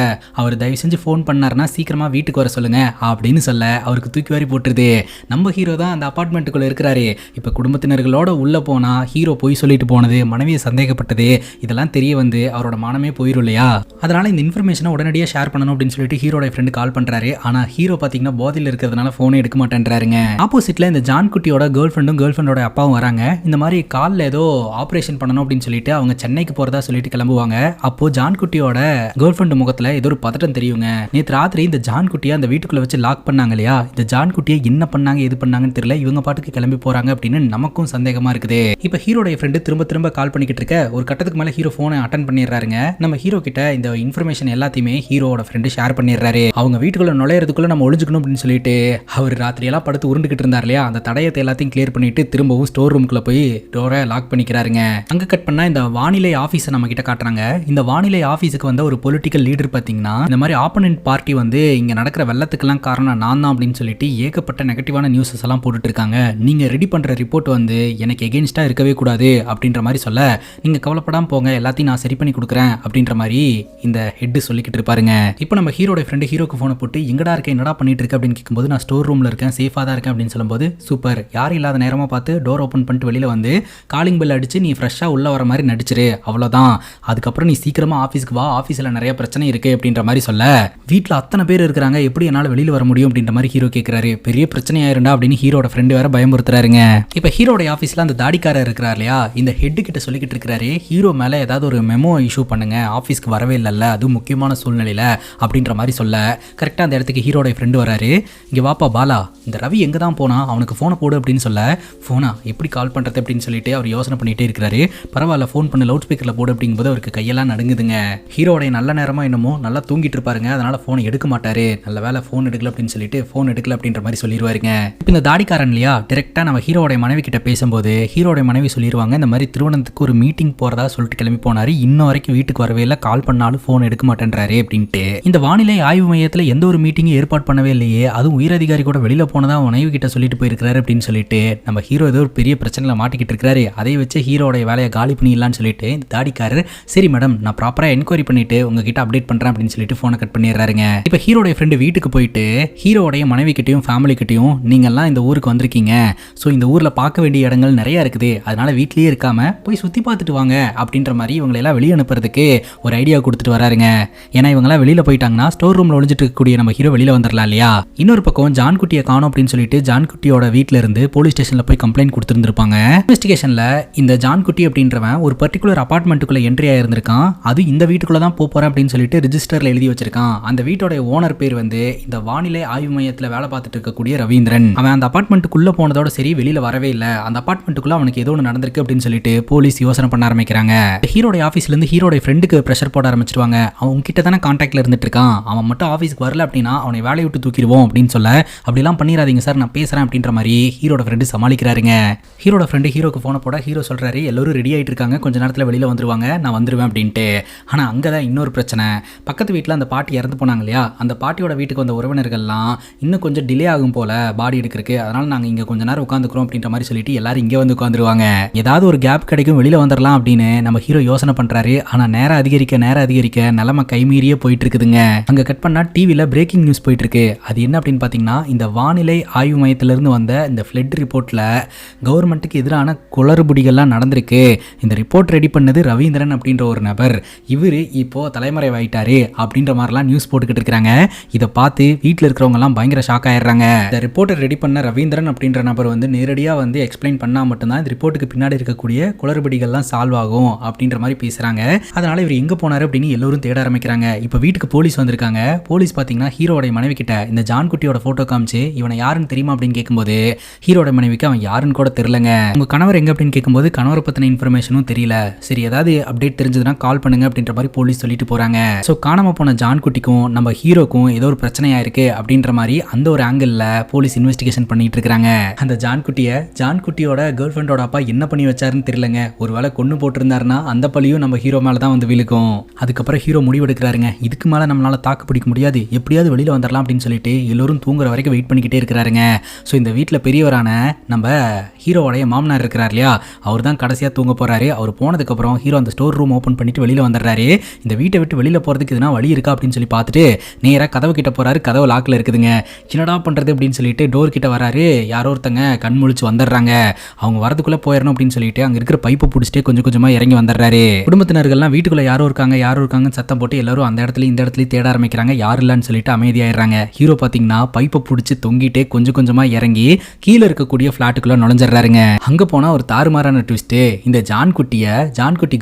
அவர் தயவு செஞ்சு ஃபோன் பண்ணாருன்னா சீக்கிரமா வீட்டுக்கு வர சொல்லுங்க அப்படின்னு சொல்ல, அவருக்கு தூக்கி வாரி போட்டுருது. நம்ம ஹீரோ தான் அந்த அபார்ட்மெண்ட்டுக்குள்ள இருக்கிறாரு. இப்போ குடும்பத்தினர்களோட உள்ள போனா ஹீரோ போய் சொல்லிட்டு போனது, மனைவியை சந்தேகப்பட்டது, இதெல்லாம் தெரிய வந்து அவரோட மானமே போயிரும் இல்லையா. அதனால இந்த இன்ஃபர்மேஷனை உடனடியாக ஷேர் பண்ணணும் அப்படின்னு சொல்லிட்டு ஹீரோட ஃப்ரெண்டு கால் பண்றாரு. ஆனா ஹீரோ பாத்தீங்கன்னா போதையில் இருக்கிறதுனால போனே எடுக்க மாட்டேன்றாருங்க. ஆப்போசிட்ல இந்த ஜான் குட்டியோட கேர்ள் ஃப்ரெண்டோட அப்பாவும் வராங்க. இந்த மாதிரி காலில் ஏதோ ஆப்ரேஷன் பண்ணணும் அப்படின்னு சொல்லிட்டு அவங்க சென்னைக்கு போறதா சொல்லிட்டு கிளம்புவாங்க. அப்போ ஜான் குட்டியோட கேர்ள் ஃப்ரெண்டு முகத்துல ஏதோ ஒரு பதட்டம் தெரியுங்க. நேற்று ராத்திரி இந்த ஜான் குட்டியை அந்த வீட்டுக்குள்ள வச்சு லாக் பண்ணாங்க இல்லையா, இந்த ஜான் குட்டியை என்ன பண்ணாங்க எது பண்ணாங்கன்னு தெரியல, இவங்க பாட்டுக்கு கிளம்பி போறாங்க அப்படின்னு நமக்கும் சந்தேகமா இருக்குது. இப்போ ஹீரோடைய ஃப்ரெண்டு திரும்ப கால் பண்ணிக்கிட்டு இருக்க, ஒரு கட்டத்துக்கு மேல ஹீரோ போனை அட்டன் பண்ணிடுறாருங்க. நம்ம ஹீரோ கிட்ட இந்த இன்ஃபர்மேஷன் எல்லாத்தையுமே ஹீரோட ஃப்ரெண்டு ஷேர் பண்ணிடுறாரு. அவங்க வீட்டுக்குள்ள நுழையறதுக்குள்ள நம்ம ஒளிஞ்சுக்கணும் அப்படின்னு சொல்லிட்டு அவர் ராத்திரி எல்லாம் படுத்து உருண்டுகிட்டு இருந்தார் இல்லையா, அந்த தடயத்தை எல்லாத்தையும் கிளியர் பண்ணிட்டு திரும்பவும் ஸ்டோர் ரூமுக்குள்ள போய் டோரை லாக் பண்ணிக்கிறாருங்க. அங்க கட் பண்ணா இந்த வானிலை ஆபீஸை நம்ம கிட்ட காட்டுறாங்க. இந்த வானிலை ஆபீஸுக்கு வந்த ஒரு பொலிட்டிக்கல் லீடர் பாத்தீங்கன்னா இந்த மாதிரி ஆப்போனன்ட் பார்ட்டி வந்து இங்க நடக்கிற வெள்ளத்துக்கெல்லாம் காரணம் நான் தான் அப்படின்னு சொல்லிட்டு ஏகப்பட்ட நெகட்டிவான நியூஸஸ் எல்லாம் போட்டுட்டு இருக்காங்க. நீங்க ரெடி பண்ற ரிப்போர்ட் வந்து எனக்கு எகெயின்ஸ்டா இருக்கவே கூடாது அப்படின்ற மாதிரி சொல்ல, நீங்க கவலைப்படாம போங்க, எல்லாத்தையும் நான் சரி பண்ணி கொடுக்குறேன் போறேன் அப்படின்ற மாதிரி இந்த ஹெட் சொல்லிக்கிட்டு இருப்பாருங்க. இப்போ நம்ம ஹீரோட ஃப்ரெண்டு ஹீரோக்கு ஃபோனை போட்டு எங்கடா இருக்க, என்னடா பண்ணிட்டு இருக்க அப்படின்னு கேட்கும்போது நான் ஸ்டோர் ரூம்ல இருக்கேன், சேஃபா தான் இருக்கேன் அப்படின்னு சொல்லும்போது சூப்பர், யாரும் இல்லாத நேரமா பார்த்து டோர் ஓப்பன் பண்ணிட்டு வெளியில வந்து காலிங் பெல் அடிச்சு நீ ஃப்ரெஷ்ஷா உள்ள வர மாதிரி நடிச்சிரு, அவ்வளவுதான். அதுக்கப்புறம் நீ சீக்கிரமா ஆஃபீஸ்க்கு வா, ஆஃபீஸ்ல நிறைய பிரச்சனை இருக்கு அப்படின்ற மாதிரி சொல்ல, வீட்டில் அத்தனை பேர் இருக்கிறாங்க, எப்படி என்னால் வெளியில வர முடியும் அப்படின்ற மாதிரி ஹீரோ கேட்கிறாரு. பெரிய பிரச்சனை ஆயிருண்டா அப்படின்னு ஹீரோட ஃப்ரெண்டு வேற பயமுறுத்துறாருங்க. இப்போ ஹீரோட ஆஃபீஸ்ல அந்த தாடிக்காரர் இருக்கிறார் இல்லையா, இந்த ஹெட் கிட்ட சொல்லிக்கிட்டு இருக்கிறாரு, ஹீரோ மேல ஏதாவது ஒரு மெமோ இஷ்யூ பண்ணுங்க, ஆஃபீஸ்க்கு வரவே இல்லைல்ல, அது முக்கியமான சூழ்நிலையில அப்படின்ற மாதிரி சொல்ல, கரெக்டாக அந்த இடத்துக்கு ஹீரோட ஃப்ரெண்டு வராரு. இங்கே வாப்பா பாலா, இந்த ரவி எங்கே தான் போனா, அவனுக்கு ஃபோனை போடு அப்படின்னு சொல்ல, ஃபோனா எப்படி கால் பண்ணுறது அப்படின்னு சொல்லிட்டு அவர் யோசனை பண்ணிகிட்டே இருக்கிறாரு. பரவாயில்ல ஃபோன் பண்ண, லவுட் ஸ்பீக்கரில் போடு அப்படிங்கும்போது அவருக்கு கையெல்லாம் நடுங்குதுங்க. ஹீரோடைய நல்ல நேரமாக என்னமோ நல்லா தூங்கிட்டு இருப்பாருங்க, அதனால் ஃபோனை எடுக்க மாட்டாரு. நல்ல வேலை ஃபோன் எடுக்கல அப்படின்னு சொல்லிட்டு ஃபோன் எடுக்கல அப்படின்ற மாதிரி சொல்லிடுவாருங்க. இப்போ இந்த தாடிக்காரன் இல்லையா, டேரெக்டாக நம்ம ஹீரோடைய மனைவி கிட்ட பேசும்போது ஹீரோடைய மனைவி சொல்லிடுவாங்க, இந்த மாதிரி திருவனந்தத்துக்கு ஒரு மீட்டிங் போகிறதா சொல்லிட்டு கிளம்பி போனார், இன்னும் வரைக்கும் வீட்டுக்கு வரவே இல்லை, கால் பண்ணாலும் ஃபோன் எடுக்க மாட்டேன்றாரு அப்படின்ட்டு. இந்த வானிலை ஆய்வு மையத்தில் எந்த ஒரு மீட்டிங்கும் ஏற்பாடு பண்ணவே இல்லையே, அதுவும் உயரதிகாரி கூட வெளியில போனதா மனைவி கிட்ட சொல்லிட்டு போயிருக்காரு அப்படின்னு சொல்லிட்டு நம்ம ஹீரோ ஏதோ ஒரு பெரிய பிரச்சனையில மாட்டிக்கிட்டு இருக்காரு. அதை வச்சு ஹீரோடைய வேலையை காலி பண்ணிடலான்னு சொல்லிட்டு இந்த தாடிக்காரர், சரி மேடம் நான் ப்ராப்பரா என்கொயரி பண்ணிட்டு உங்ககிட்ட அப்டேட் பண்றேன் அப்படின்னு சொல்லிட்டு போனை கட் பண்ணிடுறாருங்க. இப்போ ஹீரோடைய ஃப்ரெண்டு வீட்டுக்கு போயிட்டு ஹீரோடைய மனைவி கிட்டையும் ஃபேமிலி கிட்டையும், நீங்கெல்லாம் இந்த ஊருக்கு வந்திருக்கீங்க, ஸோ இந்த ஊர்ல பார்க்க வேண்டிய இடங்கள் நிறைய இருக்குது, அதனால வீட்லயே இருக்காம போய் சுத்தி பார்த்துட்டு வாங்க அப்படின்ற மாதிரி இவங்களெல்லாம் வெளியே அனுப்புறதுக்கு ஒரு ஐடியா கொடுத்துட்டு வராருங்க. ஏன்னா இவங்கெல்லாம் வெளியில போயிட்டாங்கன்னா ஸ்டோர் ரூம்ல ஒளிஞ்சிட்டு இருக்கக்கூடிய நம்ம ஹீரோ வெளியில வந்துடலாம் இல்லையா. இன்னொரு பக்கம் ஜான்குட்டியை காணோம் அப்படின்னு சொல்லிட்டு ஜான்குட்டியோட வீட்டில இருந்து போலீஸ் ஸ்டேஷன்ல போய் கம்ப்ளைண்ட் கொடுத்துருந்துருப்பாங்க. இன்வெஸ்டிகேஷன்ல இந்த ஜான்குட்டி அப்படின்றவன் ஒரு பர்டிகுலர் அபார்ட்மெண்ட்டுக்குள்ள என்ட்ரி ஆயிருந்திருக்கான், அது இந்த வீட்டுக்குள்ள தான் போறேன் அப்படின்னு சொல்லிட்டு ரிஜிஸ்டர்ல எழுதி வச்சிருக்கான். அந்த வீட்டோட ஓனர் பேர் வந்து இந்த வானிலை ஆய்வு மையத்தில் வேலை பார்த்துட்டு இருக்கக்கூடிய ரவீந்திரன். அவன் அந்த அபார்ட்மெண்ட்டுக்குள்ள போனதோட சரி வெளியில வரவே இல்லை, அந்த அபார்ட்மெண்ட்டுக்குள்ள அவனுக்கு ஏதோ ஒன்று நடந்திருக்கு அப்படின்னு சொல்லிட்டு போலீஸ் யோசனை பண்ண ஆரம்பிக்கிறாங்க. ஹீரோட ஆஃபீஸ்ல இருந்து ஹீரோட ஃப்ரெண்டுக்கு பிரஷர் போட ஆரம்பிச்சிருவாங்க. அவன் கிட்ட தானே கான்டாக்ட்ல இருந்துட்டு இருக்கான், அவன் மட்டும் ஆஃபீஸ்க்கு வரல அப்படின்னா அவனை வேலையை விட்டு தூக்கிடுவோம் அப்படின்னு சொல்ல, அப்படிலாம் பண்ணிடாதீங்க சார் நான் பேசுறேன் அப்படின்ற மாதிரி ஹீரோட ஃப்ரெண்டு சமாளிக்கிறாருங்க. ஹீரோட ஃப்ரெண்டு ஹீரோக்கு போன போட ஹீரோ சொல்றாரு, எல்லாரும் ரெடி ஆயிட்டு இருக்காங்க, கொஞ்ச நேரத்தில் வெளியில வந்துருவாங்க, நான் வந்துருவேன் அப்படின்ட்டு. ஆனா அங்கதான் இன்னொரு பிரச்சனை. பக்கத்து வீட்டில் அந்த பாட்டி இறந்து போனாங்க இல்லையா, அந்த பாட்டியோட வீட்டுக்கு வந்த உறவினர்கள்லாம் இன்னும் கொஞ்சம் டிலே ஆகும் போல பாடி எடுக்கிறதுக்கு, அதனால நாங்க இங்க கொஞ்ச நேரம் உட்காந்துக்கிறோம் அப்படின்ற மாதிரி சொல்லிட்டு எல்லாரும் இங்கே வந்து உட்காந்துருவாங்க. ஏதாவது ஒரு கேப் கிடைக்கும் வெளியில வந்துடலாம் அப்படின்னு நம்ம ஹீரோ யோசனை பண்றாரு. ஆனா நேரம் அதிகரிக்க நிலைமை கைமீறியே போயிட்டு இருக்குதுங்க. அங்க கட் பண்ணா டிவில பிரேக்கிங் நியூஸ் போயிட்டு இருக்கு. அது என்ன அப்படின்னு பாத்தீங்கன்னா, இந்த வானிலை ஆய்வு மையத்திலிருந்து வந்த இந்த ஃப்ளட் ரிப்போர்ட்ல கவர்மெண்ட்டுக்கு எதிரான குளறுபடிகள்லாம் நடந்திருக்கு. இந்த ரிப்போர்ட் ரெடி பண்ணது ரவீந்திரன் அப்படின்ற ஒரு நபர், இவரு இப்போ தலைமறைவாயிட்டாரு அப்படின்ற மாதிரிலாம் நியூஸ் போட்டுக்கிட்டு இருக்காங்க. இதை பார்த்து வீட்டில் இருக்கிறவங்க எல்லாம் பயங்கர ஷாக் ஆயிடுறாங்க. இந்த ரிப்போர்ட்டை ரெடி பண்ண ரவீந்திரன் அப்படின்ற நபர் வந்து நேரடியா வந்து எக்ஸ்பிளைன் பண்ணா மட்டும்தான் இந்த ரிப்போர்ட்டுக்கு பின்னாடி இருக்கக்கூடிய குளறுபடிகள்லாம் சால்வ் ஆகும் அப்படின்ற மாதிரி பேசுறாங்க. அதனால இவர் எங்க போனாரு அப்படின்னு எல்லாரும் தேட ஆரம்பிக்கிறாங்க. இப்போ வீட்டுக்கு போலீஸ் வந்திருக்காங்க. போலீஸ் பாத்தீங்கன்னா ஹீரோட மனைவி கிட்ட இந்த ஜான்குட்டியோட போட்டோ காமிச்சு இவனை யாருன்னு தெரியுமா அப்படின்னு கேட்கும்போது ஹீரோட மனைவிக்கு அவன் யாருன்னு கூட தெரியலங்க. உங்க கணவர் எங்க அப்படின்னு கேட்கும்போது கணவரை பத்தின இன்ஃபர்மேஷனும் தெரியல, சரி ஏதாவது அப்டேட் தெரிஞ்சதுன்னா கால் பண்ணுங்க அப்படின்ற மாதிரி போலீஸ் சொல்லிட்டு போறாங்க. ஸோ காணாம போன ஜான்குட்டிக்கும் நம்ம ஹீரோக்கும் ஏதோ ஒரு பிரச்சனையா இருக்கு அப்படின்ற மாதிரி அந்த ஒரு ஆங்கிள் போலீஸ் இன்வெஸ்டிகேஷன் பண்ணிட்டு இருக்காங்க. அந்த ஜான்குட்டியோட கேர்ள் ஃப்ரெண்டோட அப்பா என்ன பண்ணி வச்சாருன்னு தெரியலங்க, ஒருவேளை கொண்டு போட்டிருந்தாருன்னா அந்த பழியும் நம்ம ஹீரோ மேல தான் வந்து விழுக்கும். அதுக்கப்புறம் ஹீரோ முடிவெடுக்கிறாருங்க, இதுக்கு மேல நம்மளால தாக்கு பிடிக்க முடியாது, எப்படியாவது வெளியில வந்துடலாம் அப்படின்னு சொல்லிட்டு எல்லாரும் தூங்குற வரைக்கும் வெயிட் பண்ணிக்கிட்டே இருக்கிறாருங்க. ஸோ இந்த வீட்டில் பெரியவரான நம்ம ஹீரோவோடைய மாமனார் இருக்கிறார் இல்லையா, அவர் தான் கடைசியாக தூங்க போறாரு. அவர் போனதுக்கு அப்புறம் ஹீரோ அந்த ஸ்டோர் ரூம் ஓப்பன் பண்ணிட்டு வெளியில வந்துடுறாரு. இந்த வீட்டை விட்டு வெளியில போறதுக்கு எதுனா வழி இருக்கா அப்படின்னு சொல்லி பார்த்துட்டு நேராக கதவு கிட்ட போறாரு. கதவு லாக்ல இருக்குதுங்க. என்னடா பண்றது அப்படின்னு சொல்லிட்டு டோர் கிட்ட வராரு. யாரோ ஒருத்தங்க கண் முழிச்சு வந்துடுறாங்க. அவங்க வரதுக்குள்ள போயிடணும் அப்படின்னு சொல்லிட்டு அங்க இருக்கிற பைப்பை பிடிச்சிட்டு கொஞ்சம் கொஞ்சமா இறங்கி வந்துடுறாரு. குடும்பத்தினர்கள்லாம் வீட்டுக்குள்ள யாரோ இருக்காங்கன்னு சத்தம் போட்டு எல்லாரும் அந்த இடத்துல இந்த இடத்துல தேட ஆரம்பிக்கிறாங்க. யாரு இல்லைன்னு சொல்லிட்டு அமைதியாயிடுறாங்க. ஹீரோ பாத்தீங்கன்னா பைப்பை பிடிச்சி தொங்கிட்டே கொஞ்சம் கொஞ்சமா இறங்கி கீழே இருக்கக்கூடிய பிளாட்டுக்குள்ள நுழைஞ்சிடறாருங்க. அங்க போனா ஒரு தாறுமாறான ட்விஸ்ட். இந்த ஜான்குட்டி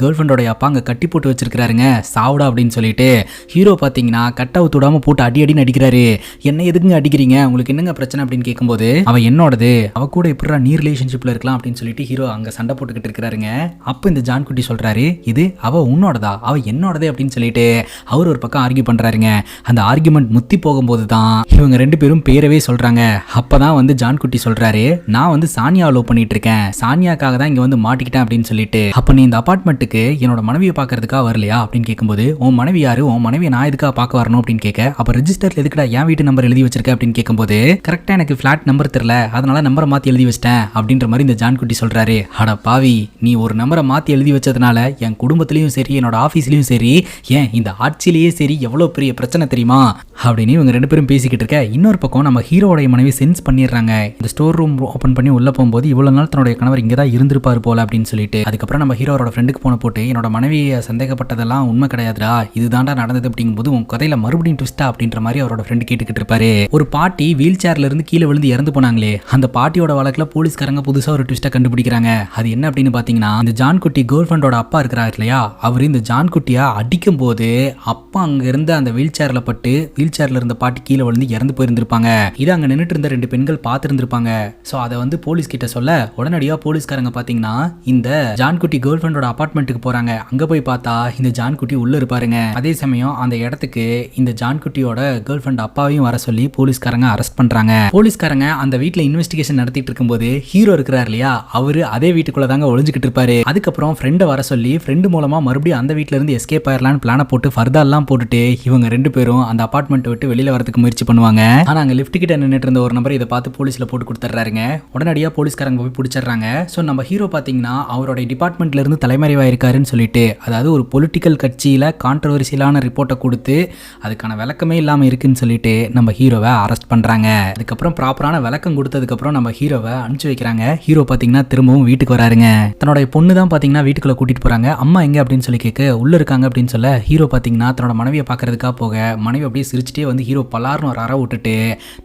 கேர்ள் ஃப்ரெண்டோட அப்பா அங்க கட்டி போட்டு வச்சிருக்காருங்க, சாவுடா அப்படின்னு சொல்லிட்டு. ஹீரோ பாத்தீங்கன்னா கட்டை ஊத்துடாம போட்டு அடி அடிக்கிறாரு. என்ன எதுக்குங்க அடிக்கிறீங்க, உங்களுக்கு என்னங்க பிரச்சனை அப்படின்னு கேட்கும்போது அவ என்னோடது, அவ கூட எப்படிடா நீ ரிலேஷன்ஷிப்ல இருக்கலாம் அப்படின்னு சொல்லிட்டு ஹீரோ அங்க சண்டை போட்டுக்கிட்டு இருக்காருங்க. அப்ப இந்த ஜான்குட்டி சொல்றாரு, இது அவ உன்னோடதா, அவ என்னோடதே அப்படின்னு சொல்லிட்டு அவர் ஒரு பக்கம் ஆர்கியூ பண்றாருங்க. அந்த ஆர்கியூமெண்ட் முத்தி போகும்போது தான் இவங்க ரெண்டு பேரும் பேரவே சொல்றாங்க. அப்பதான் வந்து ஜான்குட்டி சொல்றாரு, நான் வந்து சானியா லவ் பண்ணிட்டு இருக்கேன், சானியாக்காக தான் இங்க வந்து மாட்டிக்கிட்டேன் அப்படின்னு சொல்லிட்டு. அப்ப நீ இந்த அபார்ட்மெண்ட்டுக்கு என்னோட மனைவியை பாக்குறதுக்காக வரலையா அப்படின்னு கேட்கும்போது, உன் மனைவி யாரு, உன் மனைவியை நான் எதுக்காக பார்க்க வரணும் அப்படின்னு கேட்க, அப்ப ரெஜிஸ்டர்ல எதுக்குடா என் வீட்டு நம்பர் எழுதி வச்சிருக்க அப்படின்னு கேட்கும்போது, கரெக்டா எனக்கு பிளாட் நம்பர் தெரியல, அதனால நம்பரை மாத்தி எழுதி வச்சிட்டேன் அப்படின்ற மாதிரி இந்த ஜான்குட்டி சொல்றாரு. அட பாவி, நீ ஒரு நம்பரை மாத்தி எழுதி வச்சதுனால என் குடும்பத்திலையும் சரி என்னோட ஆஃபீஸ்லேயும் சரி, ஏன் இந்த ஆட்சியிலேயே சரி எவ்வளோ பெரிய பிரச்சனை தெரியுமா அப்படின்னு இவங்க 2 பேரும் பேசிக்கிட்டு இருக்க, இன்னொரு பக்கம் நம்ம ஹீரோடைய மனைவி சென்ஸ் பண்ணிடுறாங்க. இந்த ஸ்டோர் ரூம் ஓப்பன் பண்ணி உள்ள போகும்போது இவ்வளவு நாள் தன்னுடைய கணவர் இங்கே தான் இருந்திருப்பாரு போல அப்படின்னு சொல்லிட்டு, அதுக்கப்புறம் நம்ம ஹீரோரோட ஃப்ரெண்டுக்கு போன போட்டு என்னோட மனைவியை சந்தேகப்பட்டதெல்லாம் உண்மை கிடையாதுடா, இதுதான்டா நடந்தது அப்படிங்கும்போது உங்க கதையில மறுபடியும் ட்விஸ்டா அப்படின்ற மாதிரி அவரோட ஃப்ரெண்டு கேட்டுக்கிட்டு இருப்பாரு. ஒரு பாட்டி வீல் சேர்ல இருந்து கீழே விழுந்து இறந்து போனாங்களே, அந்த பாட்டியோட வழக்குல போலீஸ்காரங்க புதுசா ஒரு ட்விஸ்டை கண்டுபிடிக்கிறாங்க. அது என்ன அப்படின்னு பாத்தீங்கன்னா, இந்த ஜான் குட்டி கேர்ள் ஃப்ரெண்டோட அப்பா இருக்கிறார் இல்லையா, அவர் இந்த ஜான் குட்டியா அடிக்கும் போது அப்பா அங்க இருந்த அந்த வீல் சேர்ல பட்டு வீல் சேர்ல இருந்த பாட்டி கீழே விழுந்து இறந்து போயிருந்திருப்பாங்க. இது அங்க நின்றுட்டு இருந்த 2 பெண்கள் பார்த்திருந்திருப்பாங்க. சோ அதை வந்து போலீஸ் கிட்ட சொல்ல உடனடியா போலீஸ்காரங்க பாத்தீங்கன்னா இந்த ஜான் குட்டி கேர்ள் ஃப்ரெண்டோட அபார்ட்மெண்ட்டுக்கு போறாங்க. அங்க போய் பார்த்தா இந்த ஜான் குட்டி உள்ள இருப்பாருங்க. அதே சமயம் அந்த இடத்துக்கு இந்த ஜான் குட்டியோட கேர்ள் ஃப்ரெண்ட் அப்பாவையும் வர சொல்லி போலீஸ்காரங்க அரெஸ்ட் பண்றாங்க. போலீஸ்காரங்க அந்த வீட்டுல இன்வெஸ்டிகேஷன் நடத்திட்டு இருக்கும்போது ஹீரோ இருக்கிறார் இல்லையா, அவரு அதே வீட்டுக்குள்ள தாங்க ஒளிஞ்சுக்கிட்டு இருப்பாரு. அதுக்கப்புறம் ஃப்ரெண்டை வர சொல்லி ஃப்ரெண்டு மூலமா மறுபடியும் அந்த வீட்டுல இருந்து எஸ்கேப் ஆயிரலான்னு பிளான போட்டு ஃபர்தாலாம் போட்டுட்டு இவங்க 2 பேரும் அந்த அபார்ட்மெண்ட் விட்டு வெளியில வரதுக்கு முயற்சி பண்ணுவாங்க. ஆனா அங்க லிஃப்ட் கிட்ட நின்னுட்டு இருந்த ஒரு நபர் இதை பார்த்து போலீஸ்ல போட்டு கொடுத்துறாருங்க. உடனடியா போலீஸ்காரங்க போய் பிடிச்சிடுறாங்க. சோ நம்ம ஹீரோ பாத்தீங்கன்னா அவரோட டிபார்ட்மெண்ட்ல இருந்து தலைமறைவாயிருக்காருன்னு சொல்லிட்டு, அதாவது ஒரு பொலிட்டிக்கல் கட்சியில கான்ட்ரவர்சியலான ரிப்போர்ட்டை கொடுத்து அதுக்கான விளக்கமே இல்லாம இருக்குன்னு சொல்லிட்டு நம்ம ஹீரோவை அரெஸ்ட் பண்றாங்க. அதுக்கப்புறம் ப்ராப்பரான விளக்கம் கொடுத்ததுக்கு அப்புறம் நம்ம ஹீரோவை அனுப்பிச்சு வைக்கிறாங்க. ஹீரோ பாத்தீங்கன்னா திரும்பவும் வீட்டுக்கு வராருங்க. தன்னோட பொண்ணு தான் பாத்தீங்கன்னா வீட்டுக்குள்ள கூட்டிட்டு போறாங்க. அம்மா எங்க அப்படின்னு சொல்லி கேட்க உள்ள இருக்காங்க அப்படின்னு சொல்ல, ஹீரோ பாத்தீங்கன்னா தன்னோட மனைவியை பாக்குறதுக்காக போக மனைவி அப்படியே சிரிச்சுட்டே வந்து ஹீரோ பலார்னு ஒரு அறை விட்டுட்டு,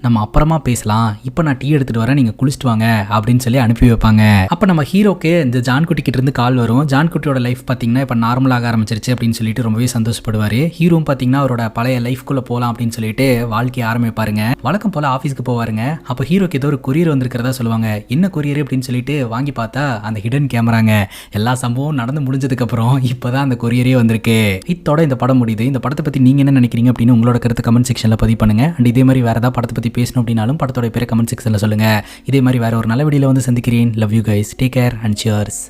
நம்ம அப்புறமா பேசலாம், இப்போ நான் டீ எடுத்துட்டு வரேன், நீங்க குளிச்சுட்டு வாங்க அப்படின்னு சொல்லி அனுப்பி வைப்பாங்க. அப்ப நம்ம ஹீரோக்கு இந்த ஜான் குட்டி கிட்ட இருந்து கால் வரும். ஜான் குட்டியோட லைஃப் பாத்தீங்கன்னா இப்ப நார்மலாக ஆரம்பிச்சிருச்சு அப்படின்னு சொல்லிட்டு ரொம்பவே சந்தோஷப்படுவாரு. ஹீரோவும் பாத்தீங்கன்னா அவரோட பழைய லைஃப்குள்ள போலாம் அப்படின்னு சொல்லிட்டு வாழ்க்கையை ஆரம்பிப்பாருங்க. வழக்கம் போல ஆஃபீஸ்க்கு போவாருங்க. அப்ப ஹீரோக்கு ஏதோ ஒரு கொரியர் வந்திருக்கிறதா சொல்லுவாங்க. என்ன கொரியர் அப்படின்னு சொல்லிட்டு வாங்கி பார்த்தா அந்த ஹிடன் கேமராங்க. எல்லா சம்பவம் நடந்து முடிஞ்சதுக்கு அப்புறம் இப்பதான் அந்த கொரியரே வந்திருக்கு. இதோட இந்த படம் முடியுது. இந்த படத்தை பத்தி நீங்க என்ன நினைக்கிறீங்க அப்படின்னு உங்களோட கருத்து கமெண்ட் செக்ஷன்ல பதிவு பண்ணுங்க. அண்ட் இதே மாதிரி வேற ஏதாவது படத்தை பத்தி பேசணும் அப்படின்னாலும் படத்தோட பேரை கமெண்ட் செக்ஷன்ல சொல்லுங்க. இதே மாதிரி வேற ஒரு நல்ல வீடியோல வந்து சந்திக்கிறேன். Love you guys, take care and cheers.